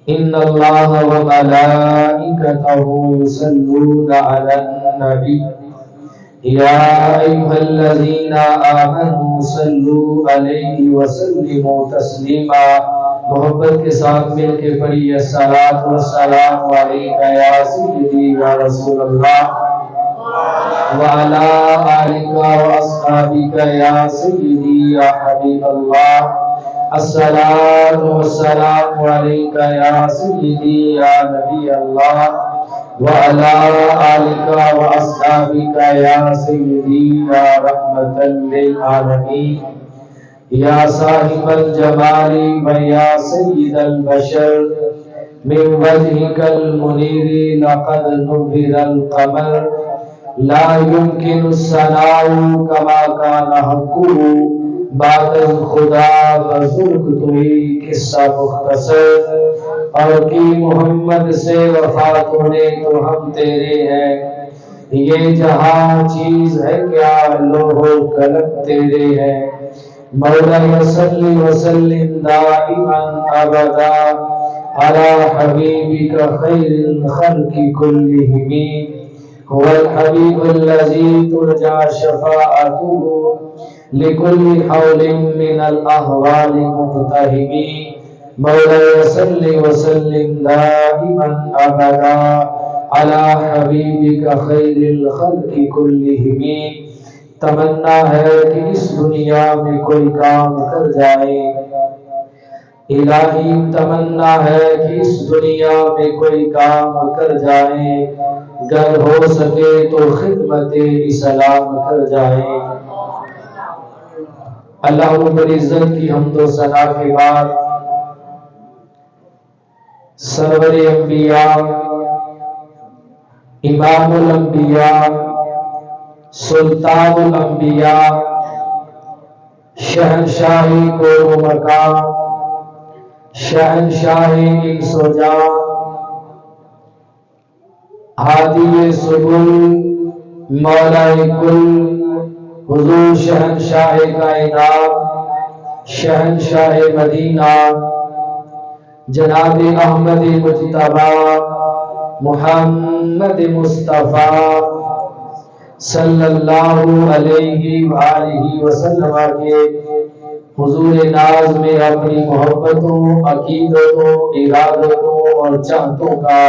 इन्नल्लाह व मलाइकतहु युसल्लूना अलन नबी या अय्युहल्लज़ीना आमनू सल्लू अलैहि व सल्लिमू तस्लीमा। मोहब्बत के साथ मिलके पढ़िए अस्सलातु वस्सलामु अलैका या सय्यदी या रसूल अल्लाह व अला आलिका व अस्हाबिका या सय्यदी या हबीब अल्लाह। अस्सलातु वस्सलामु अलैका या सय्यदी या नबी अल्लाह व अला आलिका व अस्हाबिका या सय्यदी या रहमतल लिल आलमीन या साहिबल जमाली व या सय्यदल बशर मिन वजहिकल मुनीरी लक़द नुबिरल क़मर ला युमकिनु सनाउ कमा काना हक़्क़ुहु बादल खुदा बजुर्ग तुही किस्सा मुख्तसर और की मोहम्मद से वफा तूने तो हम तेरे हैं। ये जहां चीज है क्या लोहो कलम तेरे हैं। मौला सल्ली वसल्लिम दाइमन अबदा अला हबीबिका खैरिल खल्क़ि कुल्लिहिम हुवल हबीबुल्लज़ी तुरजा शफ़ाअतुहु लिकुल्लि हौलिन मिनल अहवालि मुक़तहिमी। मौला सल्ली वसल्लिम दाइमन अबदा अला हबीबिका खैरिल खल्क़ि कुल्लिहिम। तमन्ना है कि इस दुनिया में कोई काम कर जाए, इलाही तमन्ना है कि इस दुनिया में कोई काम कर जाए, गर हो सके तो खिदमत इस्लाम कर जाए। अल्लाह रब्बुल इज्जत की हम्दो सना के बाद सरवरे अंबिया इमामुल अंबिया सुल्तानुल अंबिया शहनशाही को मकाम शहनशाही इंसोजा हादी सुबुल मौलाए कुल हुजूर शहनशाह कायनात शहनशाह मदीना जनाब अहमद मुज्तबा मुहम्मद मुस्तफ़ा सल्लल्लाहु अलैहि वसल्लम के हुजूर नाज में अपनी मोहब्बतों, अकीदतों, इरादतों और चाहतों का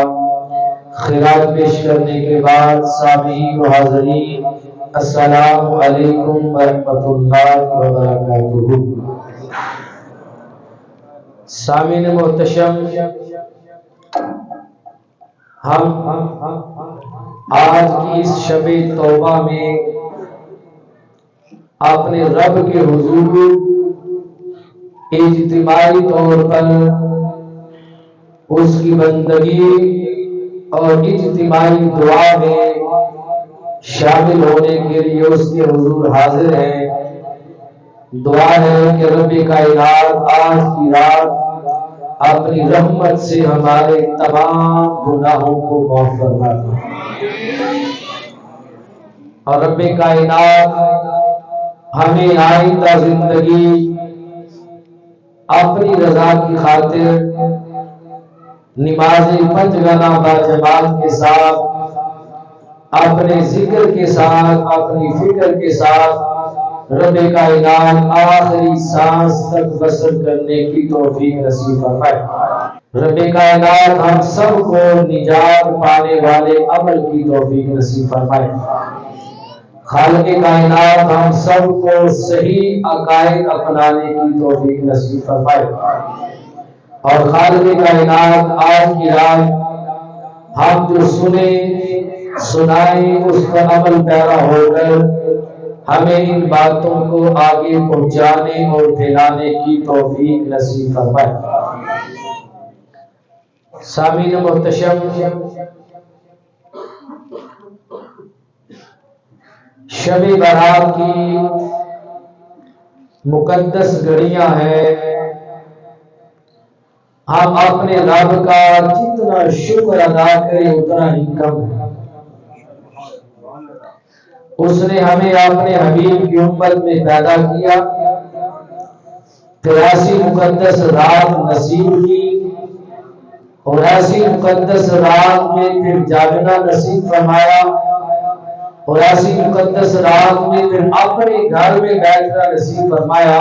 खिराज पेश करने के बाद सामीईन व हाज़रीन अस्सलामु अलैकुम व रहमतुल्लाहि व बरकातुहू। सामीन मोहतशम, हम आज की इस शबे तौबा में अपने रब के हुजूर इज्तिमाई तौर पर उसकी बंदगी और इज्तिमाई दुआ में शामिल होने के लिए उसके हुजूर हाजिर हैं। दुआ है कि रब कायनात आज की रात अपनी रहमत से हमारे तमाम गुनाहों को माफ फरमा दे और रब कायनात हमें आइंदा जिंदगी अपनी रजा की खातिर नमाज़ पंजगाना बाजमात के साथ, अपने जिक्र के साथ, अपनी फिक्र के साथ रब कायनात आखिरी सांस तक बसर करने की तौफीक नसीब फरमाए। रब कायनात हम सबको निजात पाने वाले अमल की तौफीक नसीब फरमाए। खालिक़ कायनात हम सबको सही अकायद अपनाने की तौफीक नसीब फरमाए और खालिक़ कायनात आज की रात हम जो सुने सुनाए उस पर अमल पैरा होकर हमें इन बातों को आगे पहुंचाने और फैलाने की तौफीक नसीब फरमाए। सामीन मुहतशम, शब बारात की मुकद्दस घड़ियां हैं। हम अपने रब का जितना शुक्र अदा करें उतना ही कम है। उसने हमें अपने हबीब की उम्मत में पैदा किया, 83 मुकद्दस रात नसीब की और ऐसी मुकद्दस रात में फिर जागना नसीब फरमाया, और ऐसी मुकद्दस रात में फिर अपने घर में बैठना नसीब फरमाया,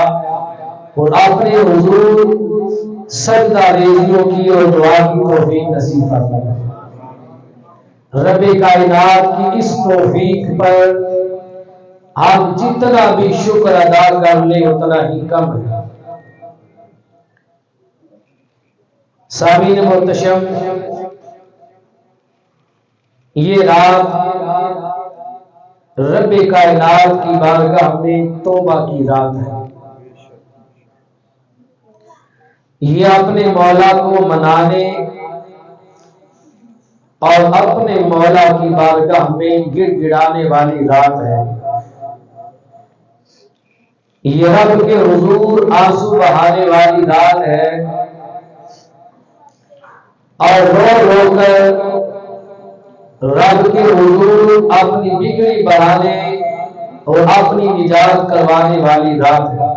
और अपने हुजूर सजदा रेजियों की और दुआ की तौफीक नसीब फरमाया। रब्बे कायनात की इस तौफीक पर आप जितना भी शुक्र अदा कर ले उतना ही कम है। सामीन मुहतशम, ये रात रब्बे कायनात की बारगाह में तौबा की रात है। ये अपने मौला को मनाने और अपने मौला की बारगाह में गिड़गिड़ाने वाली रात है। ये रब के हुजूर आंसू बहाने वाली रात है, और रो रो कर रब के हुजूर अपनी बिगड़ी बढ़ाने और अपनी निजात करवाने वाली रात है।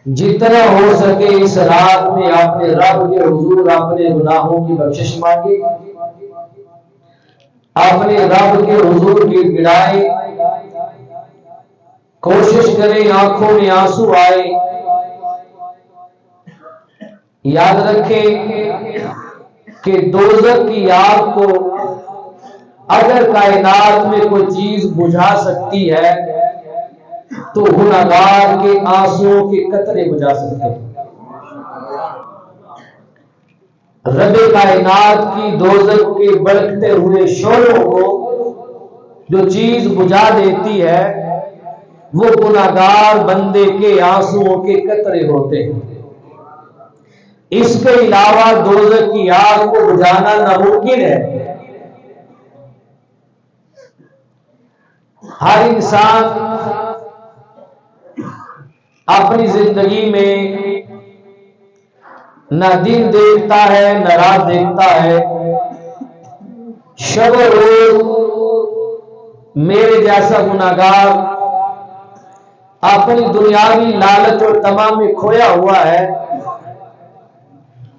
जितना हो सके इस रात में अपने रब के हुजूर अपने गुनाहों की बख्शिश मांगे, अपने रब के हुजूर गिड़गिड़ाए, कोशिश करें आंखों में आंसू आए। याद रखें कि दोज़ख की आग को अगर कायनात में कोई चीज बुझा सकती है तो गुनाहगार के आंसुओं के कतरे बुझा सकते हैं। रब्बे कायनात की दोज़ख के भड़कते हुए शोलों को जो चीज बुझा देती है वो गुनाहगार बंदे के आंसुओं के कतरे होते हैं। इसके अलावा दोज़ख की आग को बुझाना नामुमकिन है। हर इंसान अपनी जिंदगी में न दिन देखता है न रात देखता है। शब रोज मेरे जैसा गुनाहगार अपनी दुनियावी लालच और तमा में खोया हुआ है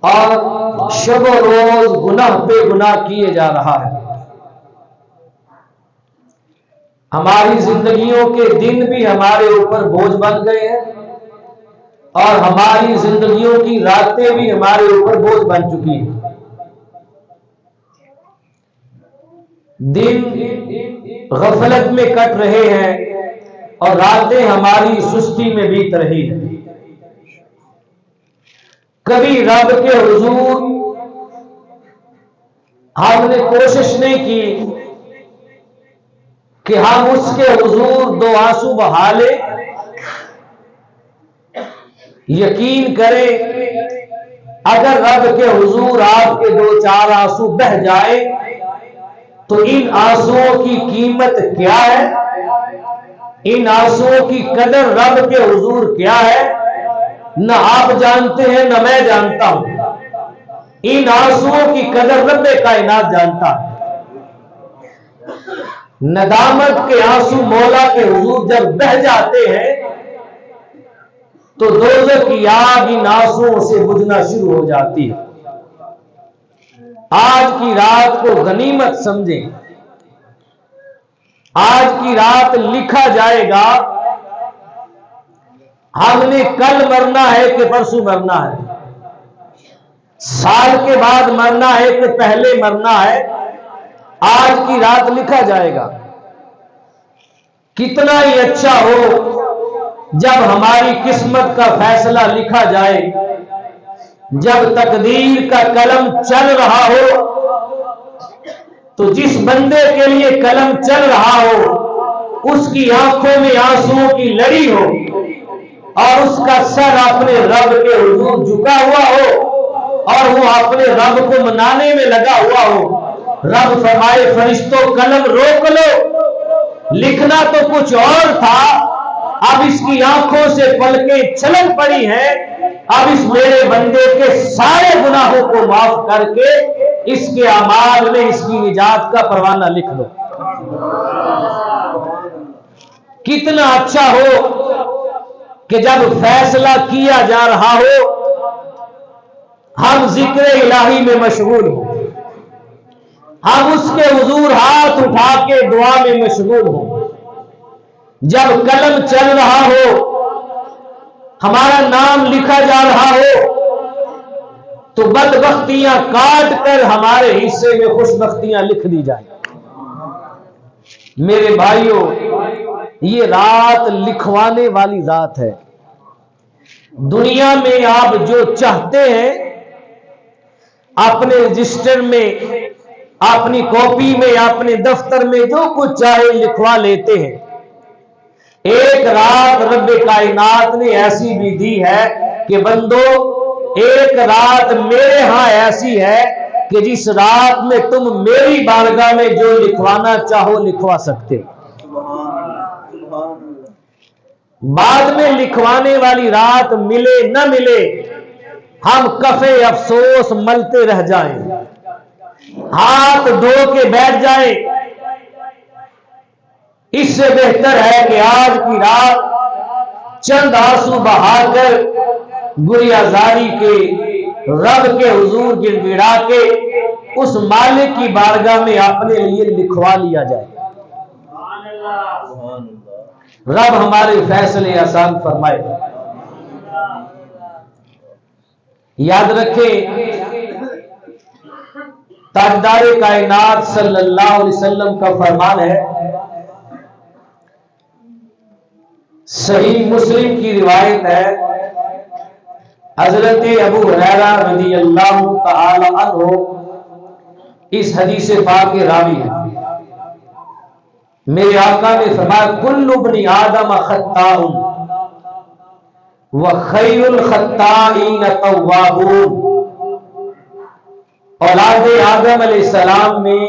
और शब रोज गुनाह पे गुनाह किए जा रहा है। हमारी जिंदगियों के दिन भी हमारे ऊपर बोझ बन गए हैं और हमारी जिंदगियों की रातें भी हमारे ऊपर बोझ बन चुकी हैं। दिन गफलत में कट रहे हैं और रातें हमारी सुस्ती में बीत रही है। कभी रब के हुजूर हमने कोशिश नहीं की कि हम उसके हुजूर दो आंसू बहा ले। यकीन करें अगर रब के हुजूर आपके दो चार आंसू बह जाए तो इन आंसुओं की कीमत क्या है, इन आंसुओं की कदर रब के हुजूर क्या है, न आप जानते हैं न मैं जानता हूं। इन आंसुओं की कदर रब्बे कायनात जानता है। नदामत के आंसू मौला के हुजूर जब बह जाते हैं तो दोज़ख की आग इन आंसुओं से बुझना शुरू हो जाती है। आज की रात को गनीमत समझें। आज की रात लिखा जाएगा हमने कल मरना है कि परसों मरना है, साल के बाद मरना है कि पहले मरना है। आज की रात लिखा जाएगा। कितना ही अच्छा हो जब हमारी किस्मत का फैसला लिखा जाए, जब तकदीर का कलम चल रहा हो तो जिस बंदे के लिए कलम चल रहा हो उसकी आंखों में आंसुओं की लड़ी हो और उसका सर अपने रब के हुजूर झुका हुआ हो और वो अपने रब को मनाने में लगा हुआ हो। रब फरमाए फरिश्तों कलम रोक लो, लिखना तो कुछ और था, अब इसकी आंखों से पलकें छलक पड़ी हैं। अब इस मेरे बंदे के सारे गुनाहों को माफ करके इसके अमाल में इसकी निजात का परवाना लिख दो। कितना अच्छा हो कि जब फैसला किया जा रहा हो हम जिक्र इलाही में मशगूल हो, हम उसके हुजूर हाथ उठा के दुआ में मशगूल हो। जब कलम चल रहा हो, हमारा नाम लिखा जा रहा हो, तो बदबख्तियां काट कर हमारे हिस्से में खुशबख्तियां लिख दी जाए। मेरे भाइयों, ये रात लिखवाने वाली रात है। दुनिया में आप जो चाहते हैं अपने रजिस्टर में, अपनी कॉपी में, अपने दफ्तर में जो कुछ चाहे लिखवा लेते हैं। एक रात रब कायनात ने ऐसी भी दी है कि बंदो, एक रात मेरे यहां ऐसी है कि जिस रात में तुम मेरी बारगाह में जो लिखवाना चाहो लिखवा सकते हो। बाद में लिखवाने वाली रात मिले न मिले, हम कफे अफसोस मलते रह जाएं, हाथ धो के बैठ जाएं। इससे बेहतर है कि आज की रात चंद आंसू बहाकर गुरियाजारी के रब के हुजूर गिड़गिड़ा के उस मालिक की बारगाह में अपने लिए लिखवा लिया जाए। रब हमारे फैसले आसान फरमाए। याद रखें, ताजदार कायनात सल्लल्लाहु अलैहि वसल्लम का फरमान है, सही मुस्लिम की रिवायत है, हजरत अबू हुरैरा रज़ियल्लाहु तआला अन्हु इस हदीस पाक के रावी है। मेरे आका ने फरमाया, कुल्लु बनी आदम खत्ताउन व खैरुल खत्ताईन तव्वाबून। औलाद आदम अलैहिस्सलाम में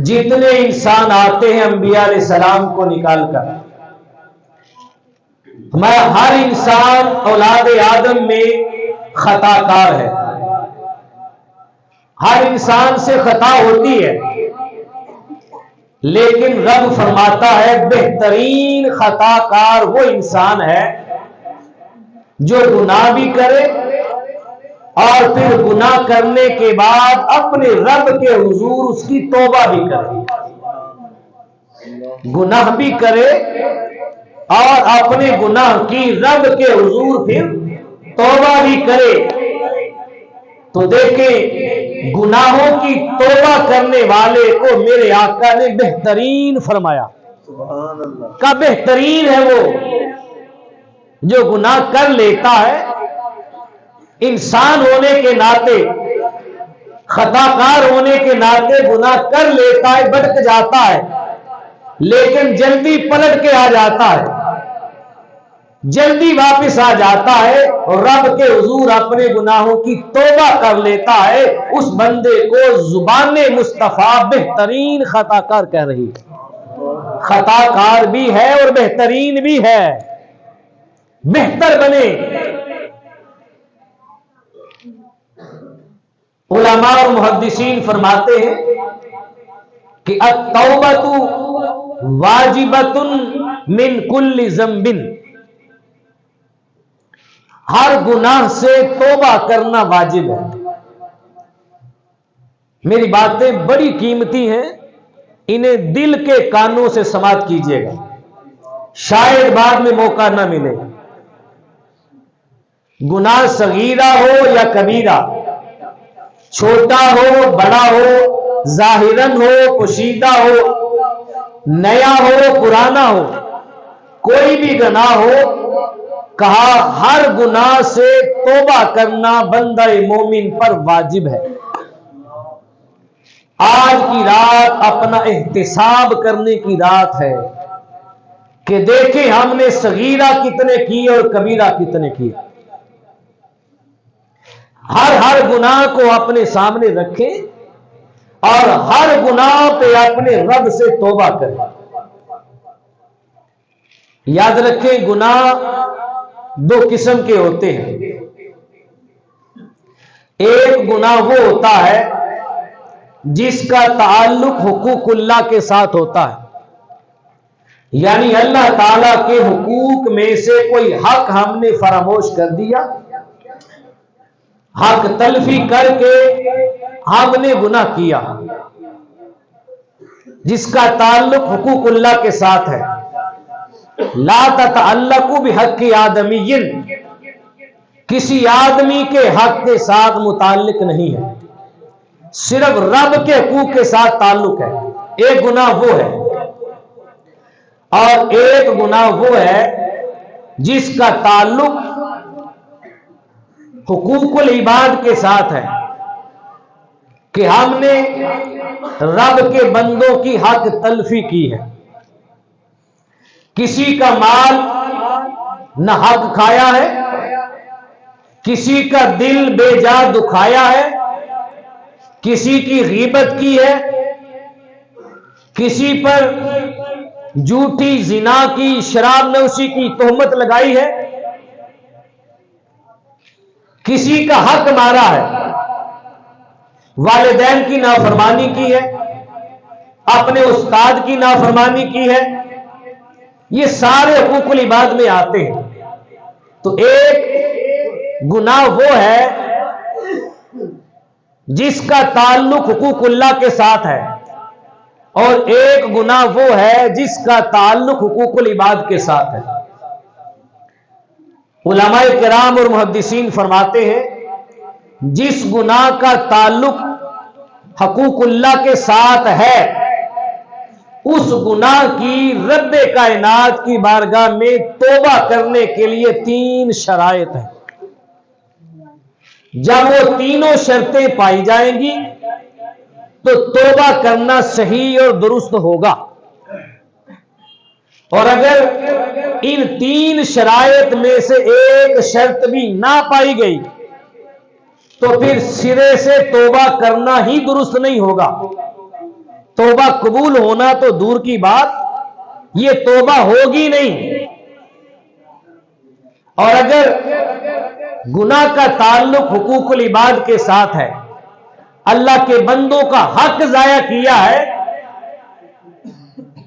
जितने इंसान आते हैं अंबिया अलैहिस्सलाम को निकालकर, हमारा हर इंसान औलाद आदम में खताकार है। हर इंसान से खता होती है, लेकिन रब फरमाता है बेहतरीन खताकार वो इंसान है जो गुनाह भी करे और फिर गुनाह करने के बाद अपने रब के हुजूर उसकी तौबा भी करे। गुनाह भी करे और अपने गुनाह की रब के हुजूर फिर तौबा भी करे। तो देखें, गुनाहों की तौबा करने वाले को मेरे आका ने बेहतरीन फरमाया। का बेहतरीन है वो जो गुनाह कर लेता है, इंसान होने के नाते, खताकार होने के नाते गुनाह कर लेता है, भटक जाता है, लेकिन जल्दी पलट के आ जाता है, जल्दी वापस आ जाता है और रब के हुजूर अपने गुनाहों की तौबा कर लेता है। उस बंदे को जुबाने मुस्तफा बेहतरीन खताकार कह रही है। खताकार भी है और बेहतरीन भी है। बेहतर बने। उलमा और मुहद्दिसीन फरमाते हैं कि अत-तौबतु वाजिबतुन मिन कुल्ली ज़ंबिन। हर गुनाह से तौबा करना वाजिब है। मेरी बातें बड़ी कीमती हैं, इन्हें दिल के कानों से समाप्त कीजिएगा, शायद बाद में मौका ना मिले। गुनाह सगीरा हो या कबीरा, छोटा हो बड़ा हो, जाहिरन हो पोशीदा हो, नया हो पुराना हो, कोई भी गुनाह हो, कहा हर गुनाह से तौबा करना बंदा मोमिन पर वाजिब है। आज की रात अपना एहतिसाब करने की रात है कि देखें हमने सगीरा कितने किए और कबीरा कितने किए। हर गुनाह को अपने सामने रखें और हर गुनाह पे अपने रब से तौबा करें। याद रखें, गुनाह दो किस्म के होते हैं। एक गुनाह वो होता है जिसका ताल्लुक हुकूकुल्लाह के साथ होता है, यानी अल्लाह ताला के हुकूक में से कोई हक हमने फरामोश कर दिया हक तलफी करके हमने गुनाह किया जिसका ताल्लुक हुकूकुल्लाह के साथ है। ला ततअल्लकु बिहक्कि आदमीयिन, किसी आदमी के हक के साथ मुताल्लिक नहीं है, सिर्फ रब के हकूक के साथ ताल्लुक है। एक गुनाह वो है और एक गुनाह वो है जिसका ताल्लुक हुकूकुल इबाद के साथ है कि हमने रब के बंदों की हक तलफी की है। किसी का माल न हक खाया है, किसी का दिल बेजा दुखाया है, किसी की गीबत की है, किसी पर झूठी जिना की शराब नौशी की तोहमत लगाई है, किसी का हक मारा है, वालिदैन की नाफरमानी की है, अपने उस्ताद की नाफरमानी की है, ये सारे हुकूकुल इबाद में आते हैं। तो एक गुनाह वो है जिसका ताल्लुक हुकूकुल्लाह के साथ है और एक गुनाह वो है जिसका ताल्लुक हुकूकुल इबाद के साथ है। उलमाए किराम और मुहद्दिसीन फरमाते हैं जिस गुनाह का ताल्लुक हुकूकुल्लाह के साथ है उस गुनाह की रब्बे कायनात की बारगाह में तौबा करने के लिए 3 शराइत हैं। जब वो तीनों शर्तें पाई जाएंगी तो तौबा करना सही और दुरुस्त होगा। और अगर इन 3 शराइत में से एक शर्त भी ना पाई गई तो फिर सिरे से तौबा करना ही दुरुस्त नहीं होगा। तौबा कबूल होना तो दूर की बात, ये तौबा होगी नहीं। और अगर गुनाह का ताल्लुक हुकूकुल इबाद के साथ है, अल्लाह के बंदों का हक जाया किया है,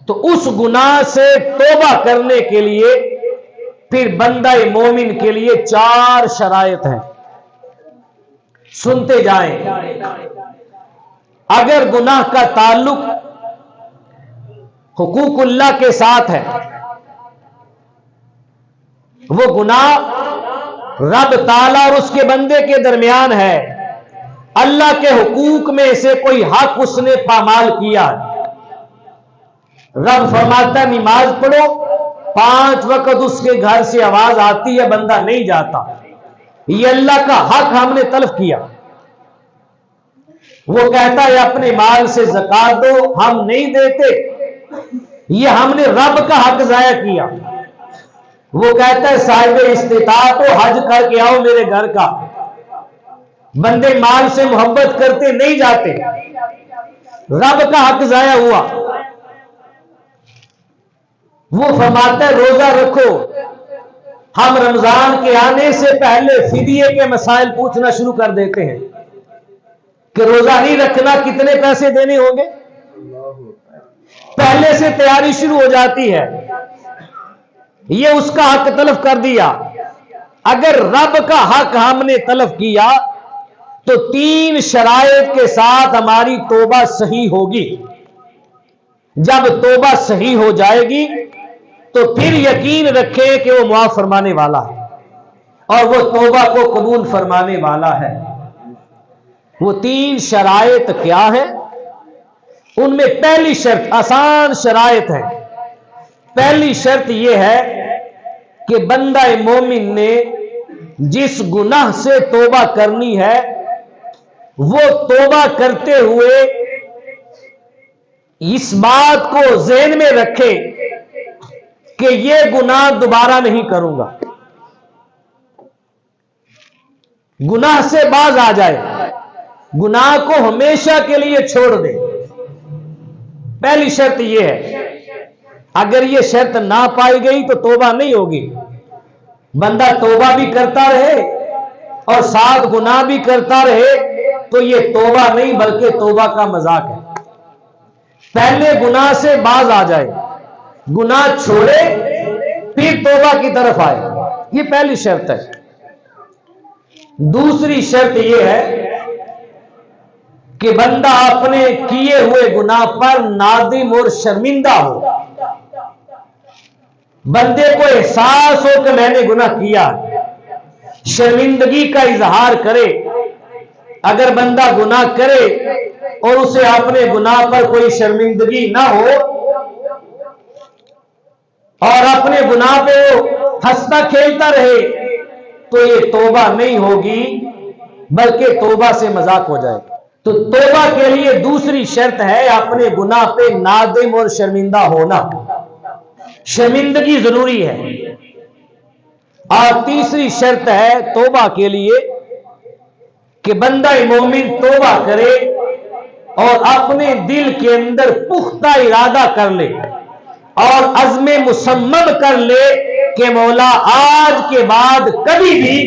तो उस गुनाह से तौबा करने के लिए फिर बंदा मोमिन के लिए 4 शराइत हैं। सुनते जाएं। अगर गुनाह का ताल्लुक हुकूकुल्लाह के साथ है, वो गुनाह रब ताला और उसके बंदे के दरमियान है, अल्लाह के हुकूक में से कोई हक उसने पामाल किया। रब फरमाता नमाज पढ़ो, 5 वक्त उसके घर से आवाज आती है, बंदा नहीं जाता, ये अल्लाह का हक हमने तलब किया। वो कहता है अपने माल से ज़कात दो, हम नहीं देते, ये हमने रब का हक जाया किया। वो कहता है साहिब इस्तिताअत हो, हज करके आओ मेरे घर का, बंदे माल से मोहब्बत करते नहीं जाते, रब का हक जाया हुआ। वो फरमाता है रोजा रखो, हम रमजान के आने से पहले फिदिये के मसाइल पूछना शुरू कर देते हैं कि रोजा नहीं रखना, कितने पैसे देने होंगे, पहले से तैयारी शुरू हो जाती है। ये उसका हक तलब कर दिया। अगर रब का हक हमने तलब किया तो 3 शराइत के साथ हमारी तौबा सही होगी। जब तौबा सही हो जाएगी तो फिर यकीन रखें कि वो मुआफ फरमाने वाला है और वो तौबा को कबूल फरमाने वाला है। वो 3 शराइत क्या है? उनमें पहली शर्त आसान शराइत है। पहली शर्त यह है कि बंदा मोमिन ने जिस गुनाह से तौबा करनी है वो तौबा करते हुए इस बात को ज़हन में रखे कि ये गुनाह दोबारा नहीं करूंगा, गुनाह से बाज आ जाए, गुनाह को हमेशा के लिए छोड़ दे। पहली शर्त यह है। अगर यह शर्त ना पाई गई तो तौबा नहीं होगी। बंदा तौबा भी करता रहे और साथ गुनाह भी करता रहे तो यह तौबा नहीं बल्कि तौबा का मजाक है। पहले गुनाह से बाज आ जाए, गुनाह छोड़े, फिर तौबा की तरफ आए, यह पहली शर्त है। दूसरी शर्त यह है कि बंदा अपने किए हुए गुनाह पर नादिम और शर्मिंदा हो। बंदे को एहसास हो कि मैंने गुनाह किया, शर्मिंदगी का इजहार करे। अगर बंदा गुनाह करे और उसे अपने गुनाह पर कोई शर्मिंदगी ना हो और अपने गुनाह पे वो हंसता खेलता रहे, तो ये तौबा नहीं होगी बल्कि तौबा से मजाक हो जाएगा। तो तौबा के लिए दूसरी शर्त है अपने गुनाह पे नादिम और शर्मिंदा होना। शर्मिंदगी जरूरी है। और तीसरी शर्त है तौबा के लिए कि बंदा मोमिन तौबा करे और अपने दिल के अंदर पुख्ता इरादा कर ले और अज़्म मुसम्मम कर ले कि मौला आज के बाद कभी भी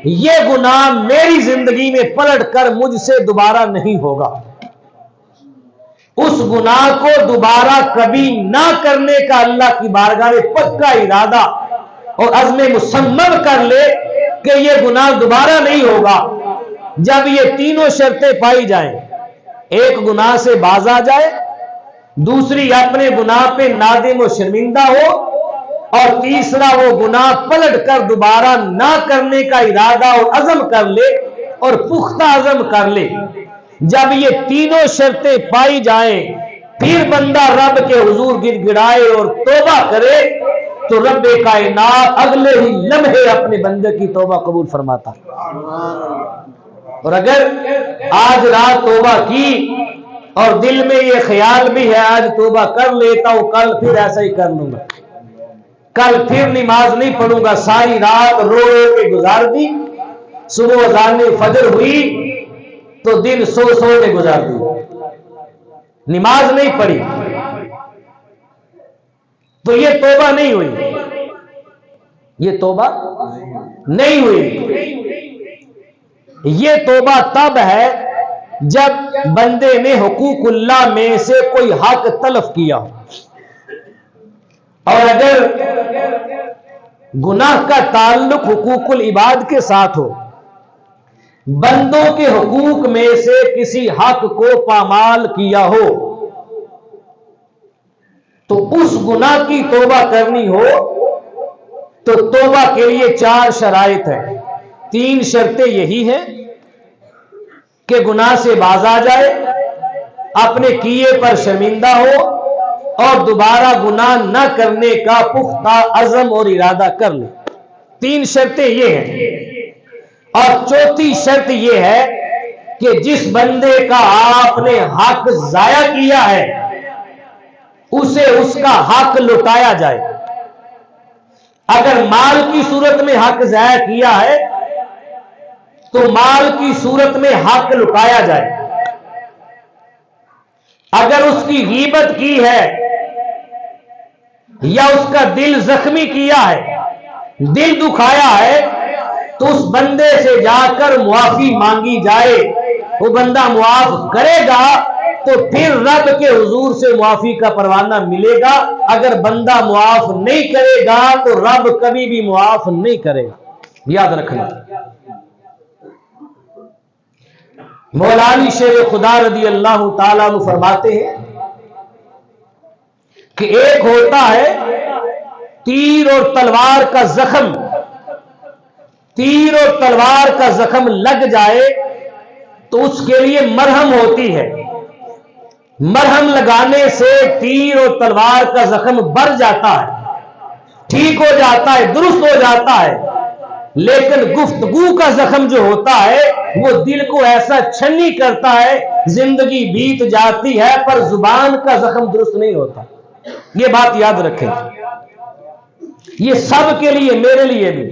ये गुनाह मेरी जिंदगी में पलट कर मुझसे दोबारा नहीं होगा। उस गुनाह को दोबारा कभी ना करने का अल्लाह की बारगाह में पक्का इरादा और अज़्म मुसम्मम कर ले कि ये गुनाह दोबारा नहीं होगा। जब ये तीनों शर्तें पाई जाएं, एक गुनाह से बाज आ जाए, दूसरी अपने गुनाह पे नादिम और शर्मिंदा हो, और तीसरा वो गुनाह पलट कर दोबारा ना करने का इरादा और अज़म कर ले और पुख्ता अज़म कर ले। जब ये तीनों शर्तें पाई जाएं, फिर बंदा रब के हुजूर गिड़गिड़ाए और तौबा करे, तो रब कायनात अगले ही लम्हे अपने बंदे की तौबा कबूल फरमाता। और अगर आज रात तौबा की और दिल में ये ख्याल भी है आज तौबा कर लेता हूं, कल फिर ऐसा ही कर लूंगा, कल फिर नमाज नहीं पढ़ूंगा, सारी रात रो रो के गुजार दी, सुबह अज़ान फजर हुई तो दिन सो सो के गुजार दी, नमाज नहीं पढ़ी, तो ये तौबा नहीं हुई, ये तौबा नहीं हुई। ये तौबा तब है जब बंदे ने हुकूकुल्लाह में से कोई हक तलफ किया हो, और अगर गुनाह का ताल्लुक हुकूकुल इबाद के साथ हो, बंदों के हुकूक में से किसी हक को पामाल किया हो, तो उस गुनाह की तौबा करनी हो तो तौबा के लिए 4 शराइत है, 3 शर्तें यही हैं कि गुनाह से बाज आ जाए, अपने किए पर शर्मिंदा हो और दोबारा गुनाह न करने का पुख्ता अज़म और इरादा कर ले। 3 शर्तें ये हैं। और चौथी शर्त ये है कि जिस बंदे का आपने हक जाया किया है उसे उसका हक लौटाया जाए। अगर माल की सूरत में हक जाया किया है तो माल की सूरत में हक लुटाया जाए। अगर उसकी गीबत की है या उसका दिल जख्मी किया है, दिल दुखाया है, तो उस बंदे से जाकर मुआफी मांगी जाए, वो बंदा मुआफ करेगा तो फिर रब के हुजूर से मुआफी का परवाना मिलेगा। अगर बंदा मुआफ नहीं करेगा तो रब कभी भी मुआफ नहीं करेगा, याद रखना। मौलानी शेर खुदा रदी अल्लाह ताला अन्हु फरमाते हैं कि एक होता है तीर और तलवार का जख्म, तीर और तलवार का जख्म लग जाए तो उसके लिए मरहम होती है, मरहम लगाने से तीर और तलवार का जख्म बढ़ जाता है, ठीक हो जाता है, दुरुस्त हो जाता है। लेकिन गुफ्तगू का जख्म जो होता है वो दिल को ऐसा छन्नी करता है, जिंदगी बीत जाती है पर जुबान का जख्म दुरुस्त नहीं होता। ये बात याद रखें, ये सब के लिए, मेरे लिए भी।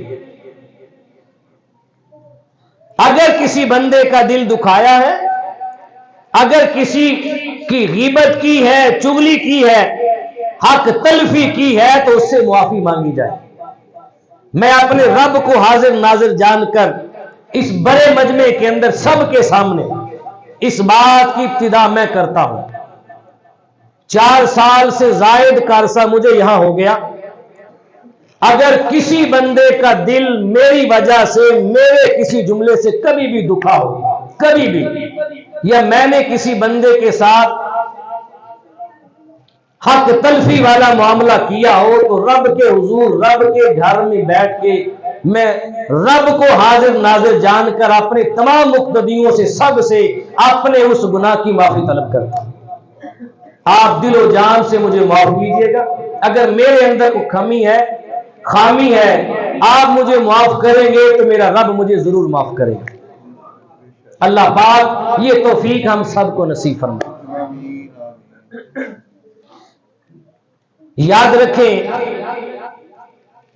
अगर किसी बंदे का दिल दुखाया है, अगर किसी की गीबत की है, चुगली की है, हक तलफी की है, तो उससे मुआफी मांगी जाए। मैं अपने रब को हाजिर नाजिर जानकर इस बड़े मजमे के अंदर सबके सामने इस बात की इब्तिदा मैं करता हूं। 4 साल से जायद का अरसा मुझे यहां हो गया। अगर किसी बंदे का दिल मेरी वजह से, मेरे किसी जुमले से कभी भी दुखा हो, कभी भी, या मैंने किसी बंदे के साथ हक तलफी वाला मामला किया हो, तो रब के हुजूर, रब के घर में बैठ के मैं रब को हाजिर नाजिर जानकर अपने तमाम मुक्तदियों से, सब से अपने उस गुनाह की माफी तलब करता हूं। आप दिलो जान से मुझे माफ कीजिएगा। अगर मेरे अंदर कोई कमी है, खामी है, आप मुझे माफ करेंगे तो मेरा रब मुझे जरूर माफ करेगा। अल्लाह पाक ये तौफीक हम सबको नसीब फरमाए। याद रखें,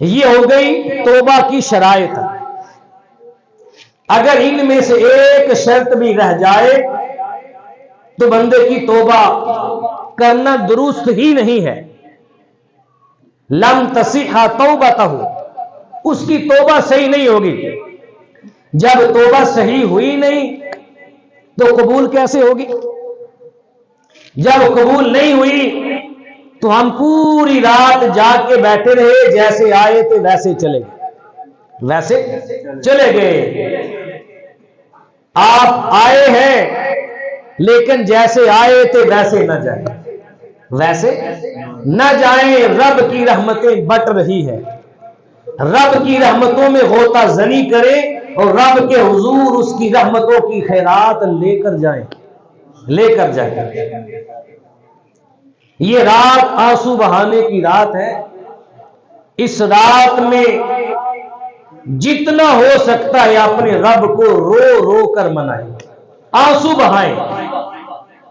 ये हो गई तौबा की शराइत। अगर इनमें से एक शर्त भी रह जाए तो बंदे की तौबा करना दुरुस्त ही नहीं है। लम तसिहा तौबतहु, उसकी तौबा सही नहीं होगी। जब तौबा सही हुई नहीं तो कबूल कैसे होगी? जब कबूल नहीं हुई तो हम पूरी रात जाग के बैठे रहे, जैसे आए थे वैसे चले गए, वैसे चले गए। आप आए हैं लेकिन जैसे आए थे वैसे न जाए, वैसे न जाए। रब की रहमतें बट रही है, रब की रहमतों में होता जनी करे और रब के हुजूर उसकी रहमतों की खैरात लेकर जाए, लेकर जाए। ये रात आंसू बहाने की रात है। इस रात में जितना हो सकता है अपने रब को रो रो कर मनाए, आंसू बहाएं।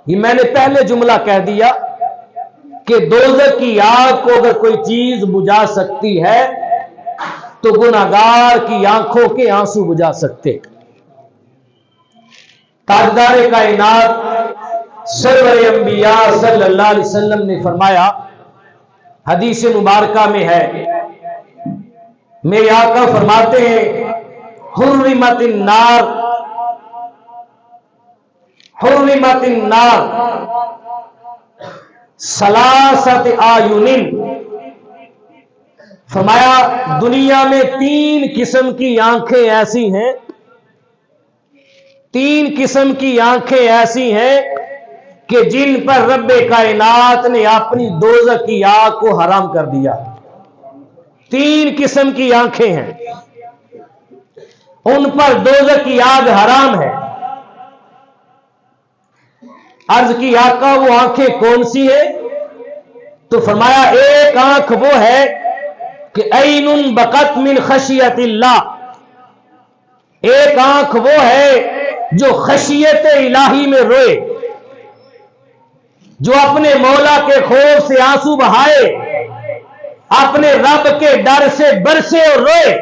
ये मैंने पहले जुमला कह दिया कि दोज़ख की आग को अगर कोई चीज बुझा सकती है तो गुनाहगार की आंखों के आंसू बुझा सकते। ताजदार कायनात सरवर अंबिया सल्लल्लाहु अलैहि वसल्लम ने फरमाया, हदीस मुबारका में है, मेरे आका फरमाते हैं, हुर्रिमतिन नार, हुर्रिमतिन नार सलासत आयुनिन। फरमाया दुनिया में 3 किस्म की आंखें ऐसी हैं, 3 किस्म की आंखें ऐसी हैं कि जिन पर रब्बे कायनात ने अपनी दोज़ख की आग को हराम कर दिया। 3 किस्म की आंखें हैं, उन पर दोज़ख की आग हराम है। अर्ज की आका वो आंखें कौन सी है? तो फरमाया एक आंख वो है कि ऐनुन बकत मिन खशियतिल्लाह, एक आंख वो है जो खशियत इलाही में रोए, जो अपने मौला के खौफ से आंसू बहाए, अपने रब के डर से बरसे और रोए।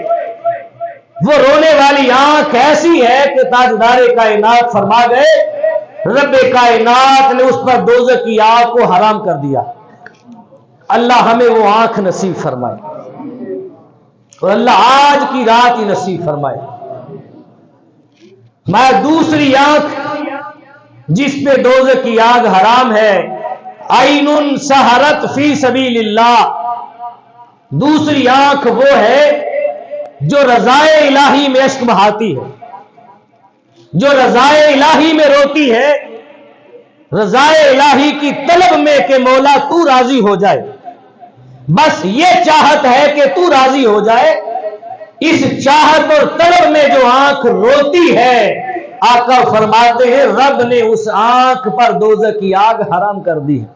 वो रोने वाली आंख ऐसी है कि ताजदार कायनात फरमा गए, रब कायनात ने उस पर दोज़ख की आग को हराम कर दिया। अल्लाह हमें वो आंख नसीब फरमाए और अल्लाह आज की रात ही नसीब फरमाए। मैं दूसरी आंख जिस पे दोज़ख की आग हराम है, आइनुन सहरत फी सबीलिल्लाह, दूसरी आंख वो है जो रज़ाए इलाही में अश्क बहाती है, जो रज़ाए इलाही में रोती है, रज़ाए इलाही की तलब में कि मौला तू राजी हो जाए। बस ये चाहत है कि तू राजी हो जाए। इस चाहत और तलब में जो आंख रोती है, आका फरमाते हैं रब ने उस आंख पर दोज़ख की आग हराम कर दी है।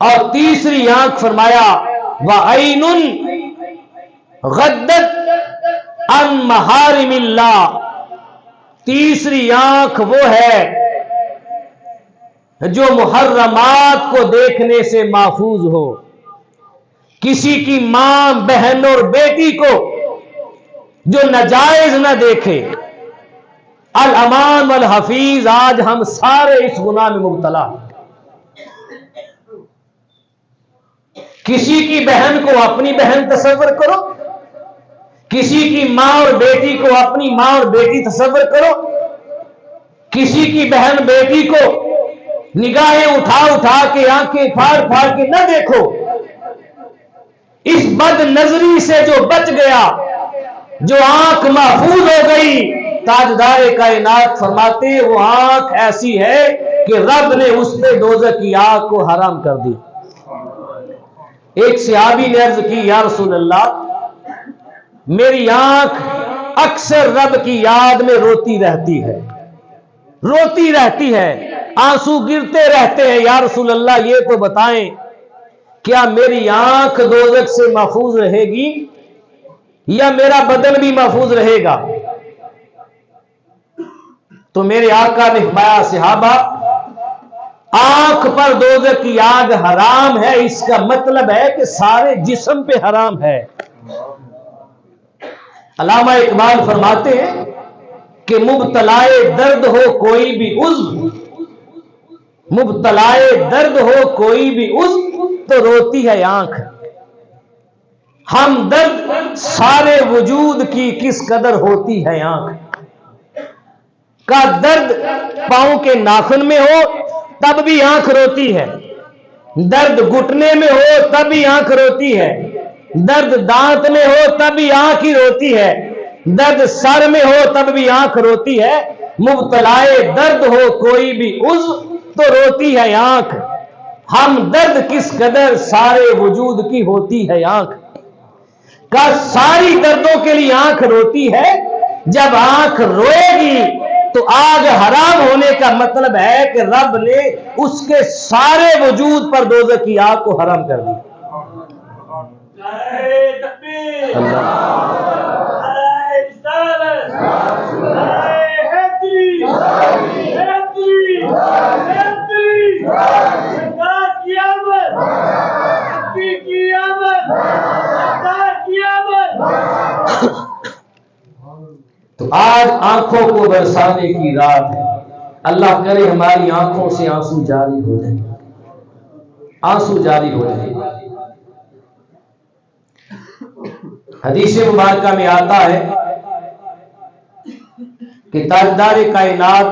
और तीसरी आंख फरमाया व ऐनुन गद्दत अन महारिमिल्लाह, तीसरी आंख वो है जो मुहर्रमात को देखने से महफूज हो। किसी की मां, बहन और बेटी को जो नाजायज न देखे। अल अमान वल हफीज, आज हम सारे इस गुनाह में मुब्तला। किसी की बहन को अपनी बहन तसव्वुर करो, किसी की मां और बेटी को अपनी मां और बेटी तसव्वुर करो, किसी की बहन बेटी को निगाहें उठा उठा के, आंखें फाड़ फाड़ के न देखो। इस बद नजरी से जो बच गया, जो आंख महफूज हो गई, ताजदार कायनात फरमाते हैं वो आंख ऐसी है कि रब ने उस पे दोज़ख की आग को हराम कर दी। एक सहाबी ने अर्ज की, या रसूल अल्लाह, मेरी आंख अक्सर रब की याद में रोती रहती है, रोती रहती है, आंसू गिरते रहते हैं। या रसूल अल्लाह, ये तो बताएं क्या मेरी आंख दोज़ख से महफूज रहेगी या मेरा बदन भी महफूज रहेगा? तो मेरे आका ने फरमाया, सहाबा, आंख पर दोज़ख की आग हराम है, इसका मतलब है कि सारे जिस्म पे हराम है। अल्लामा इकबाल फरमाते हैं कि मुब्तलाए दर्द हो कोई भी उज़्व, मुब्तलाए दर्द हो कोई भी उज़्व तो रोती है आंख। हम दर्द सारे वजूद की किस कदर होती है आंख। का दर्द पांव के नाखून में हो तब भी आंख रोती है, दर्द घुटने में हो तब भी आंख रोती है, दर्द दांत में हो तब भी आंख ही रोती है, दर्द सर में हो तब भी आंख रोती है। मुब्तलाए दर्द हो कोई भी उज़्व तो रोती है आंख। हम दर्द किस कदर सारे वजूद की होती है आंख। का सारी दर्दों के लिए आंख रोती है। जब आंख रोएगी तो आग हराम होने का मतलब है कि रब ने उसके सारे वजूद पर दोज़ख की आग को हराम कर दी। तो आज आंखों को बरसाने की रात है। अल्लाह करे हमारी आंखों से आंसू जारी हो जाए, आंसू जारी हो जाए। हदीस मुबारका में आता है कि ताजदार कायनात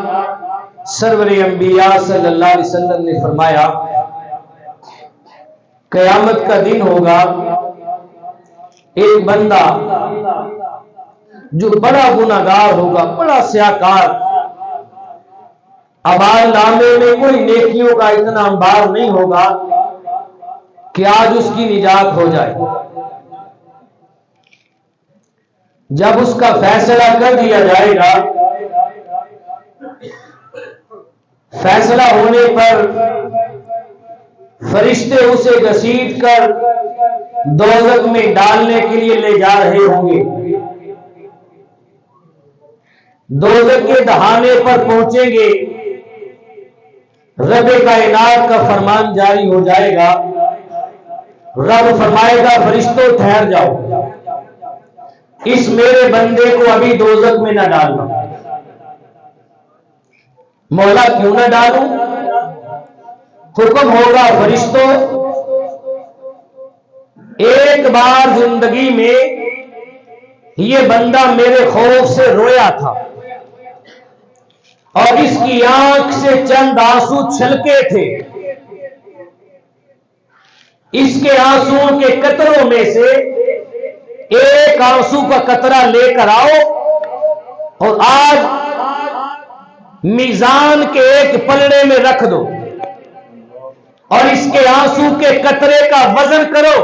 सरवर अंबिया सल्लल्लाहु अलैहि वसल्लम ने फरमाया, कयामत का दिन होगा, एक बंदा जो बड़ा गुनाहगार होगा, बड़ा स्याकार, अमाल नामे में कोई नेकियों का इतना अंबार नहीं होगा कि आज उसकी निजात हो जाए। जब उसका फैसला कर दिया जाएगा, फैसला होने पर फरिश्ते उसे घसीट कर दोज़ख में डालने के लिए ले जा रहे होंगे। दोज़ख के दहाने पर पहुंचेंगे, रब कायनात का फरमान जारी हो जाएगा। रब फरमाएगा, फरिश्तों ठहर जाओ, इस मेरे बंदे को अभी दोज़ख में ना डालना। मौला, क्यों ना डालूं? हुक्म होगा, फरिश्तों, एक बार जिंदगी में ये बंदा मेरे खौफ से रोया था और इसकी आंख से चंद आंसू छलके थे। इसके आंसुओं के कतरों में से एक आंसू का कतरा लेकर आओ और आज मीजान के एक पलड़े में रख दो और इसके आंसू के कतरे का वजन करो।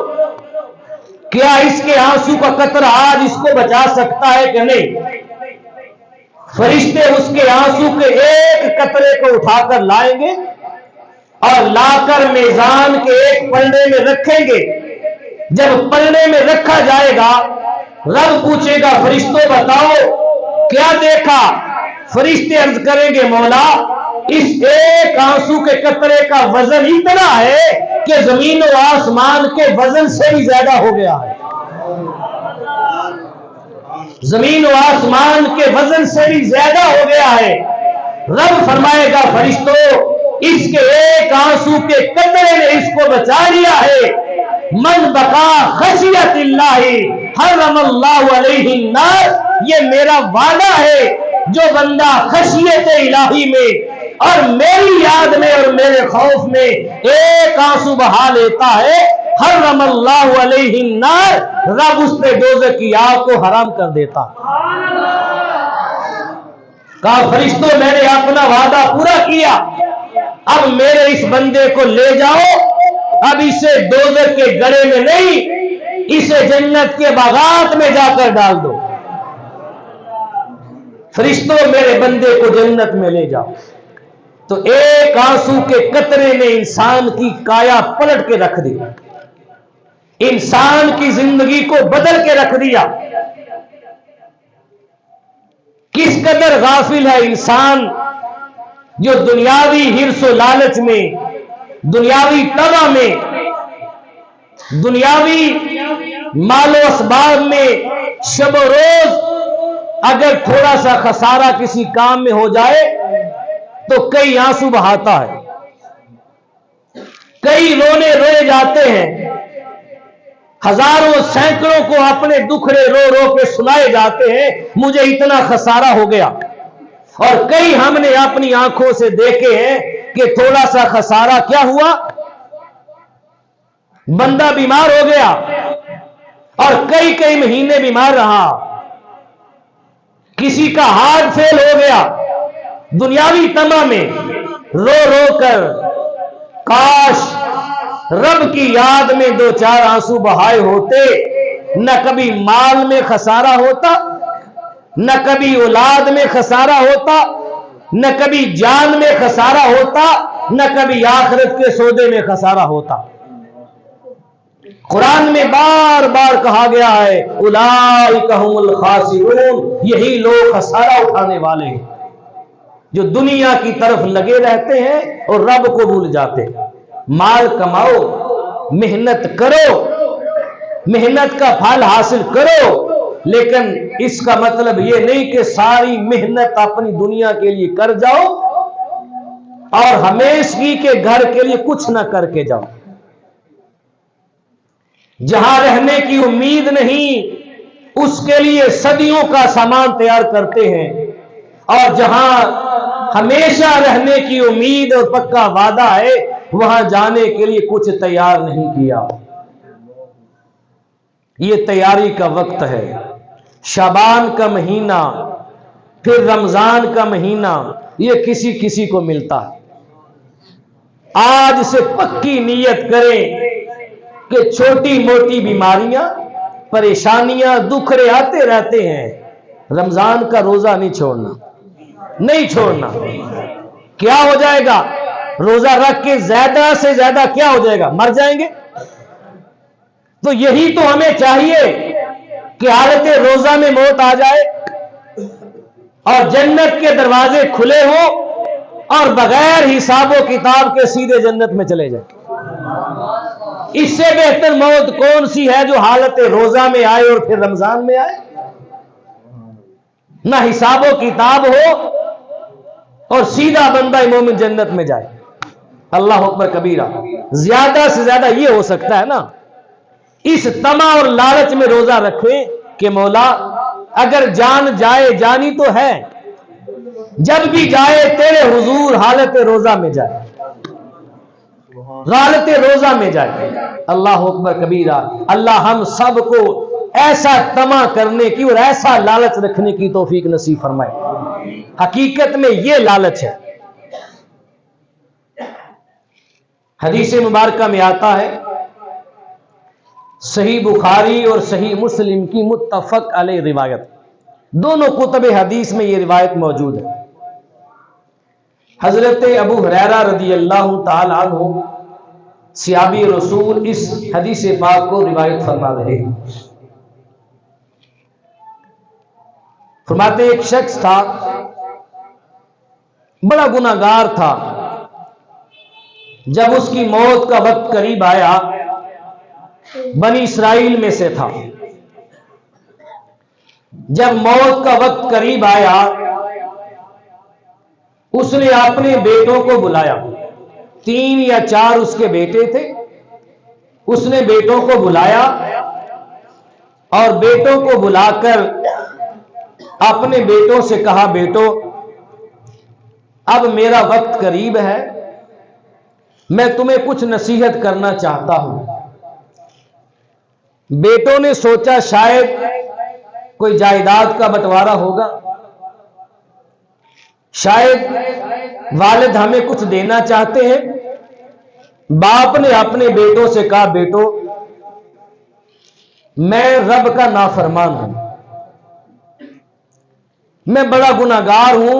क्या इसके आंसू का कतरा आज इसको बचा सकता है कि नहीं? फरिश्ते उसके आंसू के एक कतरे को उठाकर लाएंगे और लाकर मीज़ान के एक पलड़े में रखेंगे। जब पलड़े में रखा जाएगा, रब पूछेगा, फरिश्तों बताओ क्या देखा? फरिश्ते अर्ज करेंगे, मौला, इस एक आंसू के कतरे का वजन इतना है कि जमीन और आसमान के वजन से भी ज्यादा हो गया है। जमीन और आसमान के वजन से भी ज्यादा हो गया है। रब फरमाएगा, फरिश्तों, इसके एक आंसू के कतरे ने इसको बचा लिया है। मन बका खशियतिल्लाहि हर्रमल्लाहु अलैहि नार, ये मेरा वादा है, जो बंदा खशियत इलाही में और मेरी याद में और मेरे खौफ में एक आंसू बहा लेता है, हर्रमल्लाहु अलैहि नार, रब उस पे दोज़ख की आग को हराम कर देता। कहा फरिश्तों मैंने अपना वादा पूरा किया, अब मेरे इस बंदे को ले जाओ, अब इसे दोज़ख के गड़े में नहीं, इसे जन्नत के बागात में जाकर डाल दो। फरिश्तों मेरे बंदे को जन्नत में ले जाओ। तो एक आंसू के कतरे ने इंसान की काया पलट के रख दी, इंसान की जिंदगी को बदल के रख दिया। किस कदर गाफिल है इंसान जो दुनियावी हिर्सो लालच में, दुनियावी तवा में, दुनियावी मालो असबाब में शब रोज अगर थोड़ा सा खसारा किसी काम में हो जाए तो कई आंसू बहाता है, कई रोने रोए जाते हैं, हजारों सैकड़ों को अपने दुखड़े रो रो के सुनाए जाते हैं मुझे इतना खसारा हो गया। और कई हमने अपनी आंखों से देखे हैं कि थोड़ा सा खसारा क्या हुआ, बंदा बीमार हो गया और कई कई महीने बीमार रहा, किसी का हार्ट फेल हो गया। दुनियावी तमा में रो रो कर काश रब की याद में दो चार आंसू बहाए होते, न कभी माल में खसारा होता, न कभी औलाद में खसारा होता, न कभी जान में खसारा होता, न कभी आखिरत के सौदे में खसारा होता। कुरान में बार बार कहा गया है उलाइका हुमुल खासिरून, यही लोग खसारा उठाने वाले हैं जो दुनिया की तरफ लगे रहते हैं और रब को भूल जाते हैं। माल कमाओ, मेहनत करो, मेहनत का फल हासिल करो, लेकिन इसका मतलब यह नहीं कि सारी मेहनत अपनी दुनिया के लिए कर जाओ और हमेशगी के घर के लिए कुछ ना करके जाओ। जहां रहने की उम्मीद नहीं उसके लिए सदियों का सामान तैयार करते हैं, और जहां हमेशा रहने की उम्मीद और पक्का वादा है वहां जाने के लिए कुछ तैयार नहीं किया। यह तैयारी का वक्त है। शाबान का महीना, फिर रमजान का महीना, यह किसी किसी को मिलता है। आज से पक्की नीयत करें कि छोटी मोटी बीमारियां, परेशानियां, दुखड़े आते रहते हैं, रमजान का रोजा नहीं छोड़ना, नहीं छोड़ना। क्या हो जाएगा रोजा रख के ज्यादा से ज्यादा, क्या हो जाएगा, मर जाएंगे। तो यही तो हमें चाहिए कि हालत रोजा में मौत आ जाए और जन्नत के दरवाजे खुले हो और बगैर हिसाबो किताब के सीधे जन्नत में चले जाए। इससे बेहतर मौत कौन सी है जो हालत रोजा में आए और फिर रमजान में आए। ना हिसाबो किताब हो और सीधा बंदा मोमिन जन्नत में जाए। अल्लाह अकबर कबीरा। ज्यादा से ज्यादा ये हो सकता है ना, इस तमा और लालच में रोजा रखें कि मौला अगर जान जाए, जानी तो है, जब भी जाए तेरे हुजूर हालत रोजा में जाए, हालत रोजा में जाए। अल्लाह अकबर कबीरा। अल्लाह हम सब को ऐसा तमा करने की और ऐसा लालच रखने की तौफीक नसीब फरमाए। हकीकत में यह लालच है। हदीस मुबारका में आता है, सही बुखारी और सही मुस्लिम की मुत्तफक अलैह रिवायत, दोनों कुतुब हदीस में यह रिवायत मौजूद है। हजरत अबू हुरैरा रदी अल्लाह ताला अन्हु सियाबी रसूल इस हदीस पाक को रिवायत फरमा रहे हैं। फरमाते एक शख्स था, बड़ा गुनाहगार था। जब उसकी मौत का वक्त करीब आया, बनी इसराइल में से था। जब मौत का वक्त करीब आया, उसने अपने बेटों को बुलाया। 3 या 4 उसके बेटे थे। उसने बेटों को बुलाया और बेटों को बुलाकर अपने बेटों से कहा, बेटो अब मेरा वक्त करीब है, मैं तुम्हें कुछ नसीहत करना चाहता हूं। बेटों ने सोचा शायद कोई जायदाद का बंटवारा होगा, शायद वालिद हमें कुछ देना चाहते हैं। बाप ने अपने बेटों से कहा, बेटो मैं रब का नाफरमान हूं, मैं बड़ा गुनाहगार हूं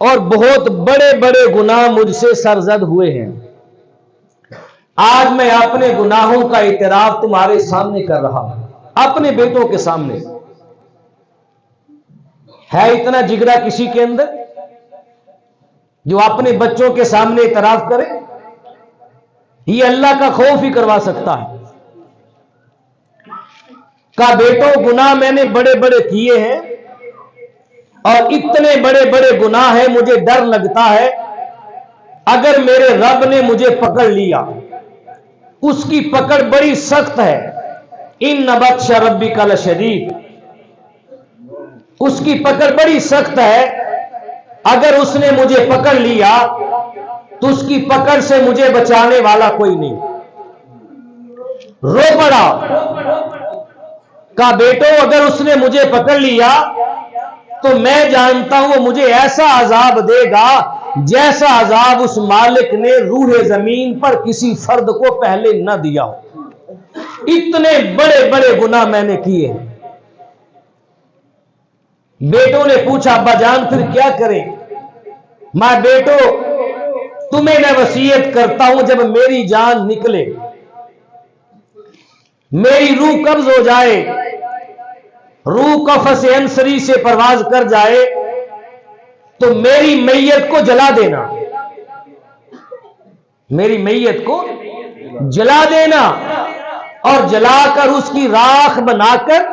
और बहुत बड़े बड़े गुनाह मुझसे सरजद हुए हैं। आज मैं अपने गुनाहों का इतराफ तुम्हारे सामने कर रहा हूं, अपने बेटों के सामने। है इतना जिगरा किसी के अंदर जो अपने बच्चों के सामने इतराफ करे? ये अल्लाह का खौफ ही करवा सकता है। का बेटो गुनाह मैंने बड़े बड़े किए हैं और इतने बड़े बड़े गुनाह है, मुझे डर लगता है अगर मेरे रब ने मुझे पकड़ लिया, उसकी पकड़ बड़ी सख्त है। इन बत्श रब्बिका लशदीद, उसकी पकड़ बड़ी सख्त है। अगर उसने मुझे पकड़ लिया तो उसकी पकड़ से मुझे बचाने वाला कोई नहीं। रो पड़ा, का बेटो अगर उसने मुझे पकड़ लिया तो मैं जानता हूं वो मुझे ऐसा अजाब देगा जैसा अजाब उस मालिक ने रूह जमीन पर किसी फर्द को पहले न दिया हो। इतने बड़े बड़े गुनाह मैंने किए हैं। बेटों ने पूछा, अब्बा जान फिर क्या करें? मैं बेटो तुम्हें मैं वसीयत करता हूं, जब मेरी जान निकले, मेरी रूह कब्ज हो जाए, रूह कफ़स अंसरी से परवाज कर जाए, तो मेरी मैयत को जला देना, मेरी मैयत को जला देना और जलाकर उसकी राख बनाकर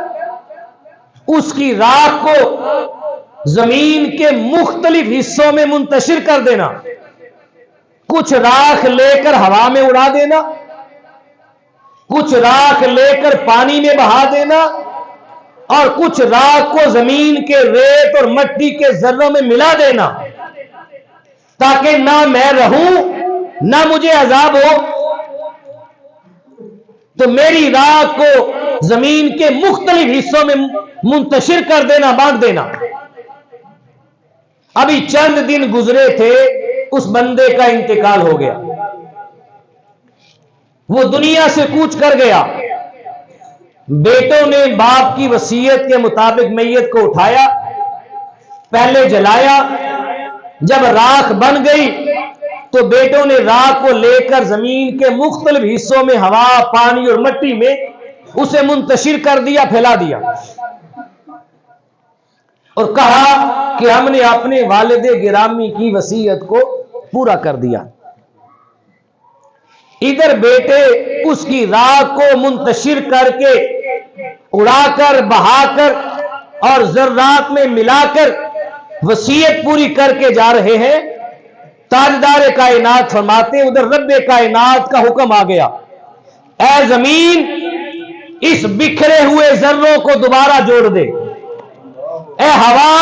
उसकी राख को जमीन के मुख्तलिफ हिस्सों में मुंतशिर कर देना। कुछ राख लेकर हवा में उड़ा देना, कुछ राख लेकर पानी में बहा देना और कुछ राख को जमीन के रेत और मिट्टी के जर्रों में मिला देना, ताकि ना मैं रहूं ना मुझे अजाब हो। तो मेरी राख को जमीन के मुख्तलिफ हिस्सों में मुंतशिर कर देना, बांट देना। अभी चंद दिन गुजरे थे, उस बंदे का इंतकाल हो गया, वो दुनिया से कूच कर गया। बेटों ने बाप की वसीयत के मुताबिक मैयत को उठाया, पहले जलाया, जब राख बन गई तो बेटों ने राख को लेकर जमीन के मुख्तलिफ हिस्सों में हवा, पानी और मिट्टी में उसे मुंतशिर कर दिया, फैला दिया और कहा कि हमने अपने वालिदे गिरामी की वसीयत को पूरा कर दिया। इधर बेटे उसकी राख को मुंतशिर करके, उड़ाकर, बहाकर और जर्रात में मिलाकर वसीयत पूरी करके जा रहे हैं। ताजदार कायनात फरमाते, उधर रब्बे कायनात का हुक्म आ गया, ऐ जमीन इस बिखरे हुए जर्रों को दोबारा जोड़ दे, ऐ हवा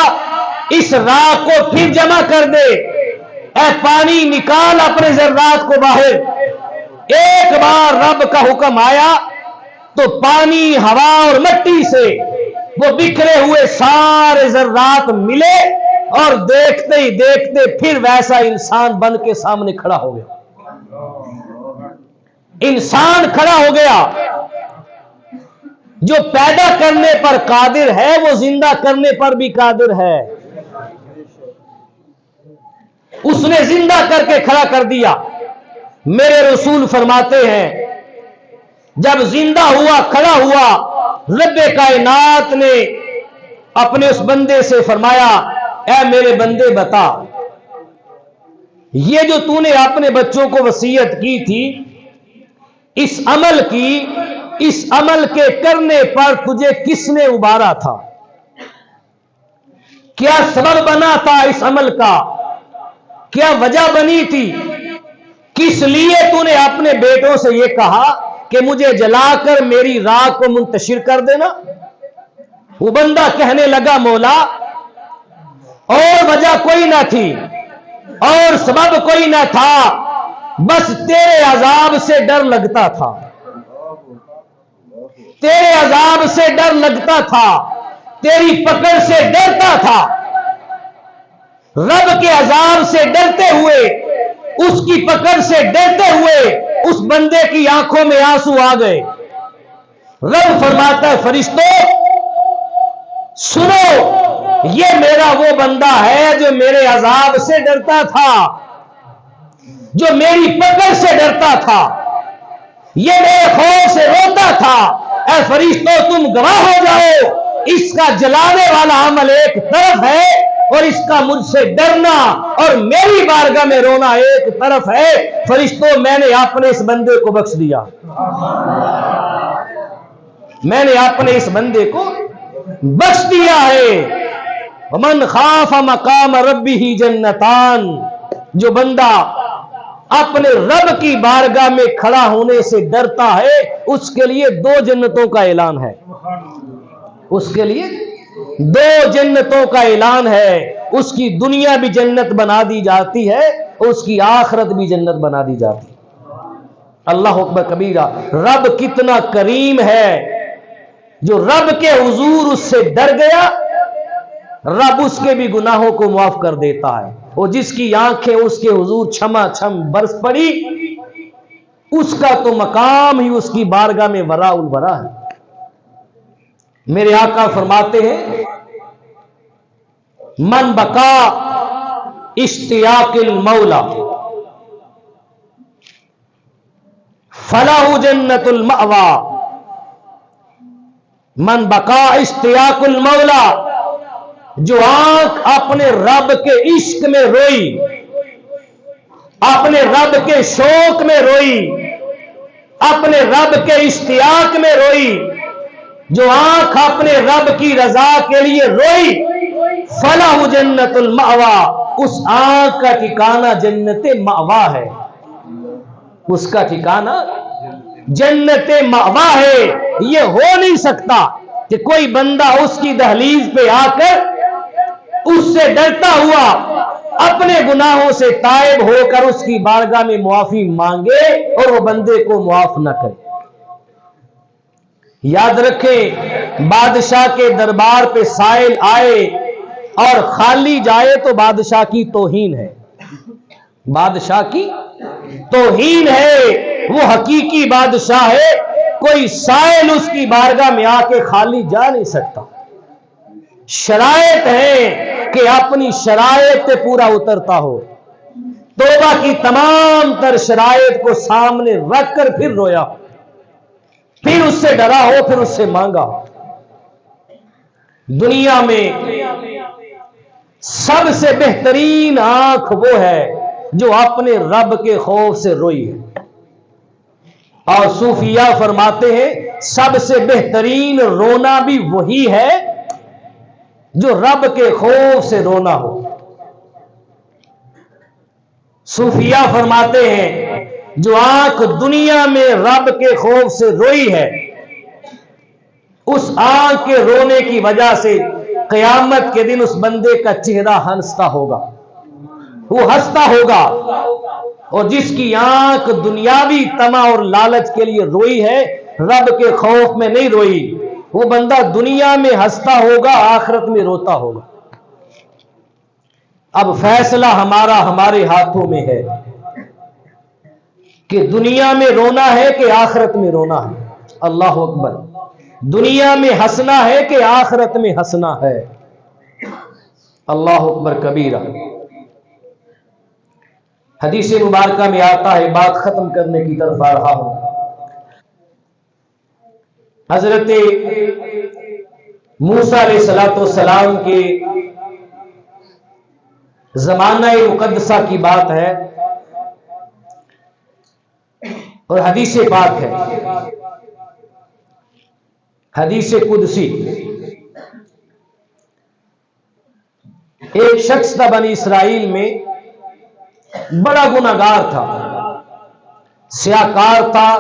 इस राख को फिर जमा कर दे, ऐ पानी निकाल अपने जर्रात को बाहर। एक बार रब का हुक्म आया तो पानी, हवा और मिट्टी से वो बिखरे हुए सारे जर्रात मिले और देखते ही देखते फिर वैसा इंसान बन के सामने खड़ा हो गया। इंसान खड़ा हो गया जो पैदा करने पर कादिर है, वो जिंदा करने पर भी कादिर है। उसने जिंदा करके खड़ा कर दिया। मेरे रसूल फरमाते हैं, जब जिंदा हुआ, खड़ा हुआ, रब्बे कायनात ने अपने उस बंदे से फरमाया, ऐ मेरे बंदे बता, ये जो तूने अपने बच्चों को वसीयत की थी, इस अमल के करने पर तुझे किसने उबारा था? क्या सबब बना था इस अमल का? क्या वजह बनी थी? किस लिए तूने अपने बेटों से यह कहा कि मुझे जलाकर मेरी राख को मुंतशिर कर देना? वो बंदा कहने लगा, मौला और वजह कोई ना थी और सबब कोई ना था, बस तेरे अजाब से डर लगता था। तेरे अजाब से डर लगता था, तेरी पकड़ से डरता था। रब के अजाब से डरते हुए, उसकी पकड़ से डरते हुए उस बंदे की आंखों में आंसू आ गए। रब फरमाता है, फरिश्तों सुनो, ये मेरा वो बंदा है जो मेरे अजाब से डरता था, जो मेरी पकड़ से डरता था, ये मेरे खौफ से रोता था। ऐ फरिश्तों तुम गवाह हो जाओ, इसका जलाने वाला अमल एक तरफ है और इसका मुझसे डरना और मेरी बारगाह में रोना एक तरफ है। फरिश्तों मैंने अपने इस बंदे को बख्श दिया, मैंने अपने इस बंदे को बख्श दिया है। मन खाफ मकाम रब्बी ही जन्नतान, जो बंदा अपने रब की बारगाह में खड़ा होने से डरता है, उसके लिए 2 जन्नतों का ऐलान है। उसके लिए 2 जन्नतों का ऐलान है। उसकी दुनिया भी जन्नत बना दी जाती है, उसकी आखिरत भी जन्नत बना दी जाती है। अल्लाह अकबर कबीरा। रब कितना करीम है, जो रब के हुजूर उससे डर गया, रब उसके भी गुनाहों को माफ कर देता है। और जिसकी आंखें उसके हुजूर छमा छम बरस पड़ी, उसका तो मकाम ही उसकी बारगाह में वरा उल वरा है। मेरे आका फरमाते हैं, मन बका इश्तियाकिल मौला फलाहु जन्नतुल मअवा। मन बका इश्तियाकुल मौला, जो आंख अपने रब के इश्क में रोई, अपने रब के शौक में रोई, अपने रब के इश्तियाक में रोई, जो आंख अपने रब की रजा के लिए रोई, फलाहु जन्नतुल मअवा, उस आंख का ठिकाना जन्नते मअवा है। उसका ठिकाना जन्नते मअवा है। ये हो नहीं सकता कि कोई बंदा उसकी दहलीज पे आकर उससे डरता हुआ अपने गुनाहों से ताइब होकर उसकी बारगाह में मुआफी मांगे और वो बंदे को मुआफ न करे। याद रखें, बादशाह के दरबार पे साइल आए और खाली जाए तो बादशाह की तौहीन है, बादशाह की तौहीन है। वो हकीकी बादशाह है, कोई साइल उसकी बारगाह में आके खाली जा नहीं सकता। शरायत है कि अपनी शरायत पे पूरा उतरता हो, तौबा की तमाम तर शरायत को सामने रखकर फिर रोया, फिर उससे डरा हो, फिर उससे मांगा हो। दुनिया में सबसे बेहतरीन आंख वो है जो अपने रब के खौफ से रोई है। और सूफिया फरमाते हैं, सबसे बेहतरीन रोना भी वही है जो रब के खौफ से रोना हो। सूफिया फरमाते हैं, जो आंख दुनिया में रब के खौफ से रोई है, उस आंख के रोने की वजह से क़यामत के दिन उस बंदे का चेहरा हंसता होगा, वो हंसता होगा। और जिसकी आंख दुनियावी तमा और लालच के लिए रोई है, रब के खौफ में नहीं रोई, वो बंदा दुनिया में हंसता होगा, आखिरत में रोता होगा। अब फैसला हमारा हमारे हाथों में है कि दुनिया में रोना है कि आखिरत में रोना है। अल्लाह अकबर। दुनिया में हंसना है कि आखिरत में हंसना है। अल्लाह अकबर कबीरा। हदीस मुबारक में आता है, बात खत्म करने की तरफ आ रहा हूं। हजरत मूसा अलैहिस्सलाम के ज़माना मुक़द्दसा की बात है और हदीस पाक है, हदीस कुदसी। एक शख्स था बनी इसराइल में, बड़ा गुनाहगार था, स्याकार था।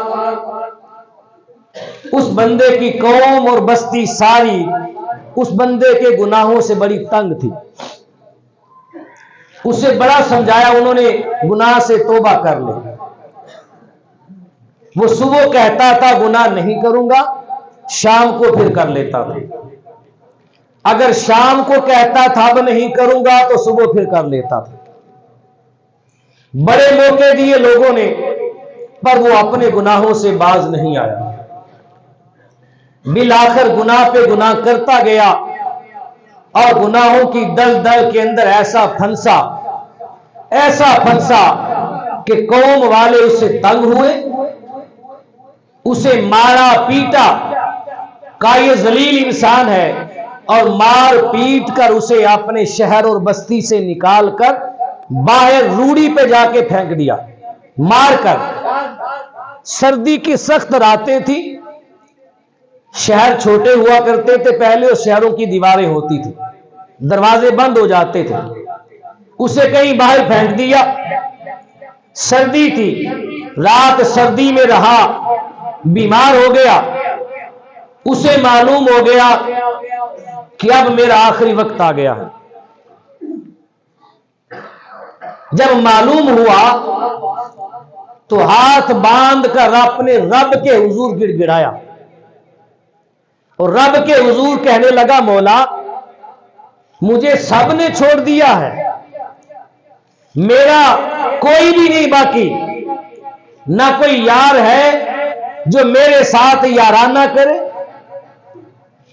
उस बंदे की कौम और बस्ती सारी उस बंदे के गुनाहों से बड़ी तंग थी। उसे बड़ा समझाया उन्होंने, गुनाह से तौबा कर ले। वो सुबह कहता था गुनाह नहीं करूंगा, शाम को फिर कर लेता था। अगर शाम को कहता था अब नहीं करूंगा तो सुबह फिर कर लेता था। बड़े मौके दिए लोगों ने, पर वो अपने गुनाहों से बाज नहीं आया। बिल आखिर गुनाह पे गुनाह करता गया और गुनाहों की दलदल के अंदर ऐसा फंसा कि कौम वाले उससे तंग हुए, उसे मारा पीटा। का ये जलील इंसान है, और मार पीट कर उसे अपने शहर और बस्ती से निकाल कर बाहर रूढ़ी पे जाके फेंक दिया, मारकर। सर्दी की सख्त रातें थी, शहर छोटे हुआ करते थे पहले, और शहरों की दीवारें होती थी, दरवाजे बंद हो जाते थे। उसे कहीं बाहर फेंक दिया। सर्दी थी, रात सर्दी में रहा, बीमार हो गया। उसे मालूम हो गया कि अब मेरा आखिरी वक्त आ गया है। जब मालूम हुआ तो हाथ बांध कर अपने रब के हुजूर गिड़गिड़ाया, और रब के हुजूर कहने लगा, मौला मुझे सब ने छोड़ दिया है, मेरा कोई भी नहीं बाकी, ना कोई यार है जो मेरे साथ याराना करे,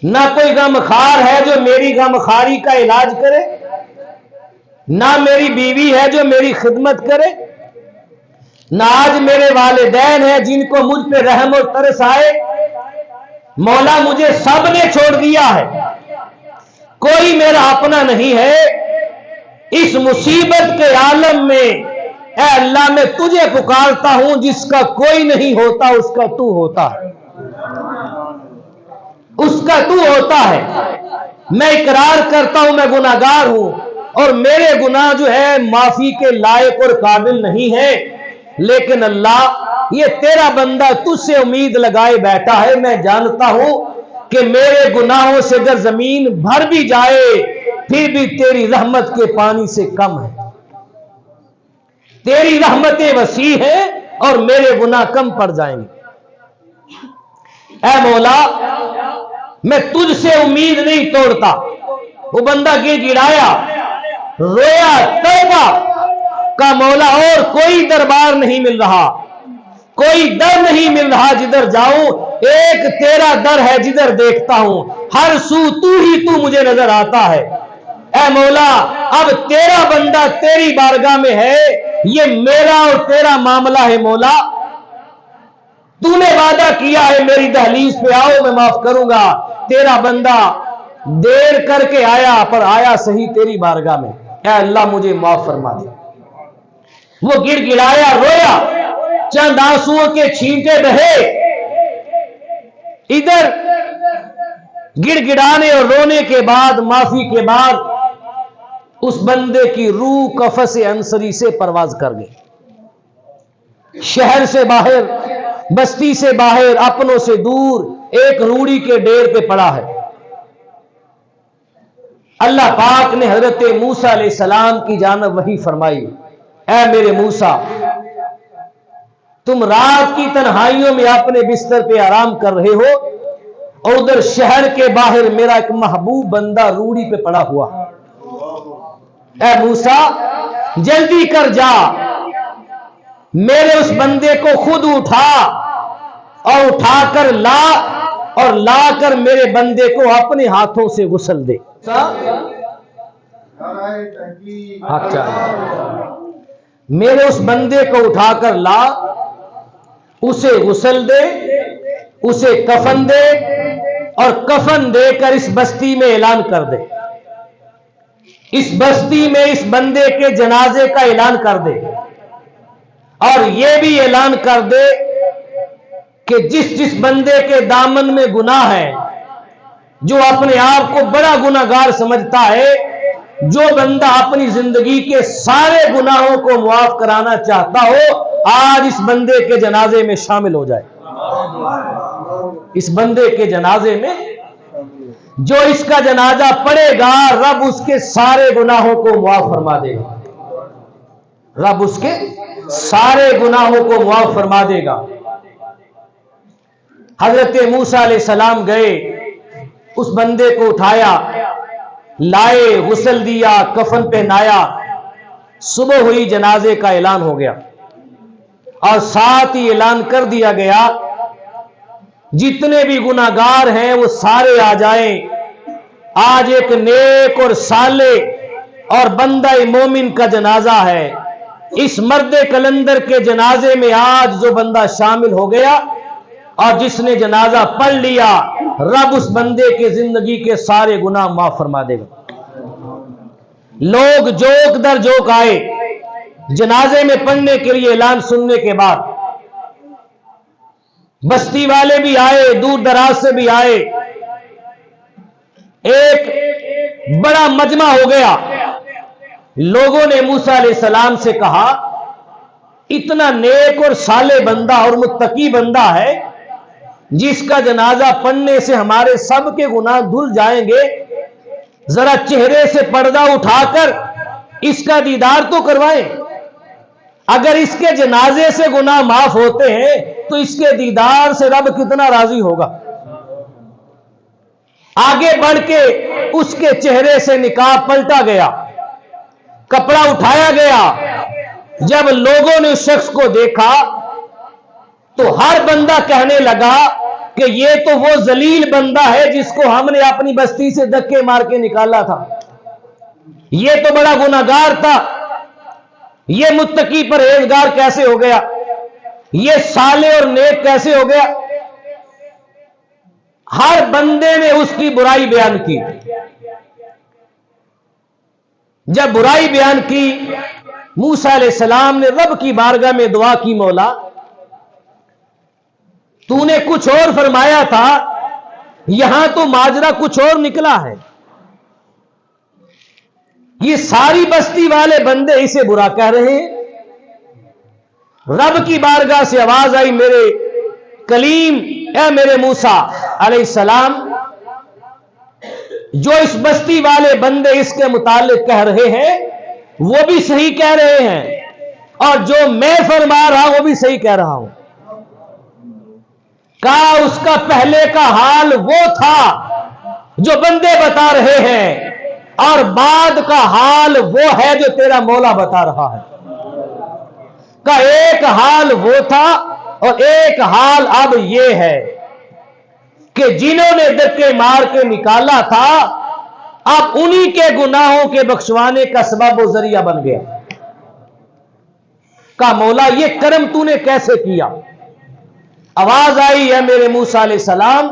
ना कोई गमखार है जो मेरी गमखारी का इलाज करे, ना मेरी बीवी है जो मेरी खिदमत करे, ना आज मेरे वालिदैन हैं जिनको मुझ पे रहम और तरस आए। मौला मुझे सब ने छोड़ दिया है, कोई मेरा अपना नहीं है। इस मुसीबत के आलम में ऐ अल्लाह मैं तुझे पुकारता हूं, जिसका कोई नहीं होता उसका तू होता है, उसका तू होता है। मैं इकरार करता हूं मैं गुनाहगार हूं, और मेरे गुनाह जो है माफी के लायक और काबिल नहीं है, लेकिन अल्लाह ये तेरा बंदा तुझसे उम्मीद लगाए बैठा है। मैं जानता हूं कि मेरे गुनाहों से अगर जमीन भर भी जाए फिर भी तेरी रहमत के पानी से कम है। तेरी रहमतें वसी है और मेरे गुनाह कम पड़ जाएंगे। ऐ मौला मैं तुझसे उम्मीद नहीं तोड़ता। वो बंदा गिड़गिड़ाया, रोया, तौबा का मौला और कोई दरबार नहीं मिल रहा, कोई दर नहीं मिल रहा जिधर जाऊं, एक तेरा दर है जिधर देखता हूं, हर सू तू ही तू मुझे नजर आता है। ऐ मौला अब तेरा बंदा तेरी बारगाह में है, ये मेरा और तेरा मामला है। मौला तूने वादा किया है मेरी दहलीज पे आओ मैं माफ करूंगा। तेरा बंदा देर करके आया, पर आया सही तेरी बारगाह में। ऐ अल्लाह मुझे माफ फरमा दे। वो गिड़गिड़ाया, रोया, चंद आंसुओं के छींटे बहे। इधर गिड़गिड़ाने और रोने के बाद, माफी के बाद, उस बंदे की रूह कफस अंसरी से परवाज कर गई। शहर से बाहर, बस्ती से बाहर, अपनों से दूर एक रूड़ी के डेर पे पड़ा है। अल्लाह पाक ने हजरत मूसा अलैहिस्सलाम की जानब वही फरमाई, ऐ मेरे मूसा तुम रात की तन्हाइयों में अपने बिस्तर पे आराम कर रहे हो, और उधर शहर के बाहर मेरा एक महबूब बंदा रूड़ी पे पड़ा हुआ। ऐ मूसा जल्दी कर जा, मेरे उस बंदे को खुद उठा और उठाकर ला, और लाकर मेरे बंदे को अपने हाथों से गुस्ल दे। अच्छा, मेरे उस बंदे को उठाकर ला, उसे गुस्ल दे, उसे कफन दे, और कफन देकर इस बस्ती में ऐलान कर दे, इस बस्ती में इस बंदे के जनाजे का ऐलान कर दे, और यह भी ऐलान कर दे कि जिस जिस बंदे के दामन में गुनाह है, जो अपने आप को बड़ा गुनाहगार समझता है, जो बंदा अपनी जिंदगी के सारे गुनाहों को मुआफ कराना चाहता हो, आज इस बंदे के जनाजे में शामिल हो जाए। इस बंदे के जनाजे में जो इसका जनाजा पड़ेगा, रब उसके सारे गुनाहों को मुआफ फरमा देगा। रब उसके सारे गुनाहों को मुआफ फरमा देगा। हजरत मूसा अलैहिस्सलाम गए, उस बंदे को उठाया, लाए, गुस्ल दिया, कफन पहनाया। सुबह हुई, जनाजे का ऐलान हो गया और साथ ही ऐलान कर दिया गया जितने भी गुनाहगार हैं वो सारे आ जाएं। आज एक नेक और साले और बंदा मोमिन का जनाजा है। इस मर्द कलंदर के जनाजे में आज जो बंदा शामिल हो गया और जिसने जनाजा पढ़ लिया, रब उस बंदे के जिंदगी के सारे गुनाह माफ फरमा देगा। लोग जोक दर जोक आए जनाजे में पढ़ने के लिए ऐलान सुनने के बाद। बस्ती वाले भी आए, दूर दराज से भी आए। एक बड़ा मजमा हो गया। लोगों ने मूसा अलैहिस्सलाम से कहा, इतना नेक और साले बंदा और मुत्तकी बंदा है जिसका जनाजा पढ़ने से हमारे सब के गुनाह धुल जाएंगे, जरा चेहरे से पर्दा उठाकर इसका दीदार तो करवाएं। अगर इसके जनाजे से गुनाह माफ होते हैं तो इसके दीदार से रब कितना राजी होगा। आगे बढ़ के उसके चेहरे से निकाब पलटा गया, कपड़ा उठाया गया। जब लोगों ने उस शख्स को देखा तो हर बंदा कहने लगा कि ये तो वो जलील बंदा है जिसको हमने अपनी बस्ती से धक्के मार के निकाला था। ये तो बड़ा गुनाहगार था, ये मुत्तकी परहेजगार कैसे हो गया, ये साले और नेक कैसे हो गया। हर बंदे ने उसकी बुराई बयान की। जब बुराई बयान की, मूसा अलैहिस्सलाम ने रब की बारगाह में दुआ की, मौला तूने कुछ और फरमाया था, यहां तो माजरा कुछ और निकला है। ये सारी बस्ती वाले बंदे इसे बुरा कह रहे हैं। रब की बारगाह से आवाज आई, मेरे कलीम, ए मेरे मूसा अलैहिस्सलाम, जो इस बस्ती वाले बंदे इसके मुतालिक कह रहे हैं वो भी सही कह रहे हैं और जो मैं फरमा रहा हूं वो भी सही कह रहा हूं। कहा उसका पहले का हाल वो था जो बंदे बता रहे हैं और बाद का हाल वो है जो तेरा मौला बता रहा है। का एक हाल वो था और एक हाल अब ये है कि जिन्होंने धक्के मार के निकाला था अब उन्हीं के गुनाहों के बख्शवाने का सबब व जरिया बन गया। का मौला ये कर्म तूने कैसे किया। आवाज आई, है मेरे मूसा अलैहिस्सलाम,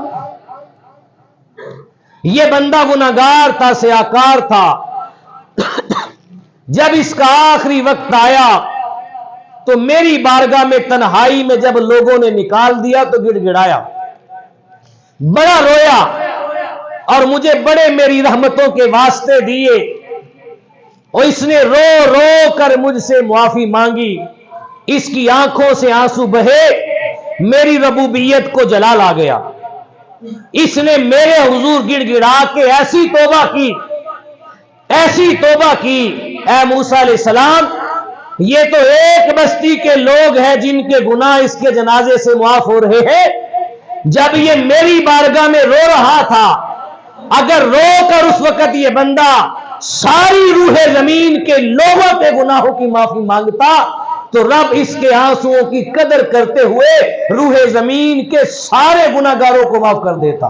ये बंदा गुनाहगार था, सियाकार था। जब इसका आखिरी वक्त आया तो मेरी बारगाह में तन्हाई में जब लोगों ने निकाल दिया तो गिड़गिड़ाया, बड़ा रोया और मुझे बड़े मेरी रहमतों के वास्ते दिए और इसने रो रो कर मुझसे मुआफी मांगी। इसकी आंखों से आंसू बहे, मेरी रबूबियत को जलाल आ गया। इसने मेरे हुजूर गिड़गिड़ा के ऐसी तौबा की, ऐसी तौबा की। ऐ मूसा अलैहिस्सलाम, ये तो एक बस्ती के लोग हैं जिनके गुनाह इसके जनाजे से मुआफ हो रहे हैं। जब ये मेरी बारगाह में रो रहा था, अगर रो कर उस वक्त ये बंदा सारी रूहे जमीन के लोगों के गुनाहों की माफी मांगता तो रब इसके आंसुओं की कदर करते हुए रूहे जमीन के सारे गुनाहगारों को माफ कर देता।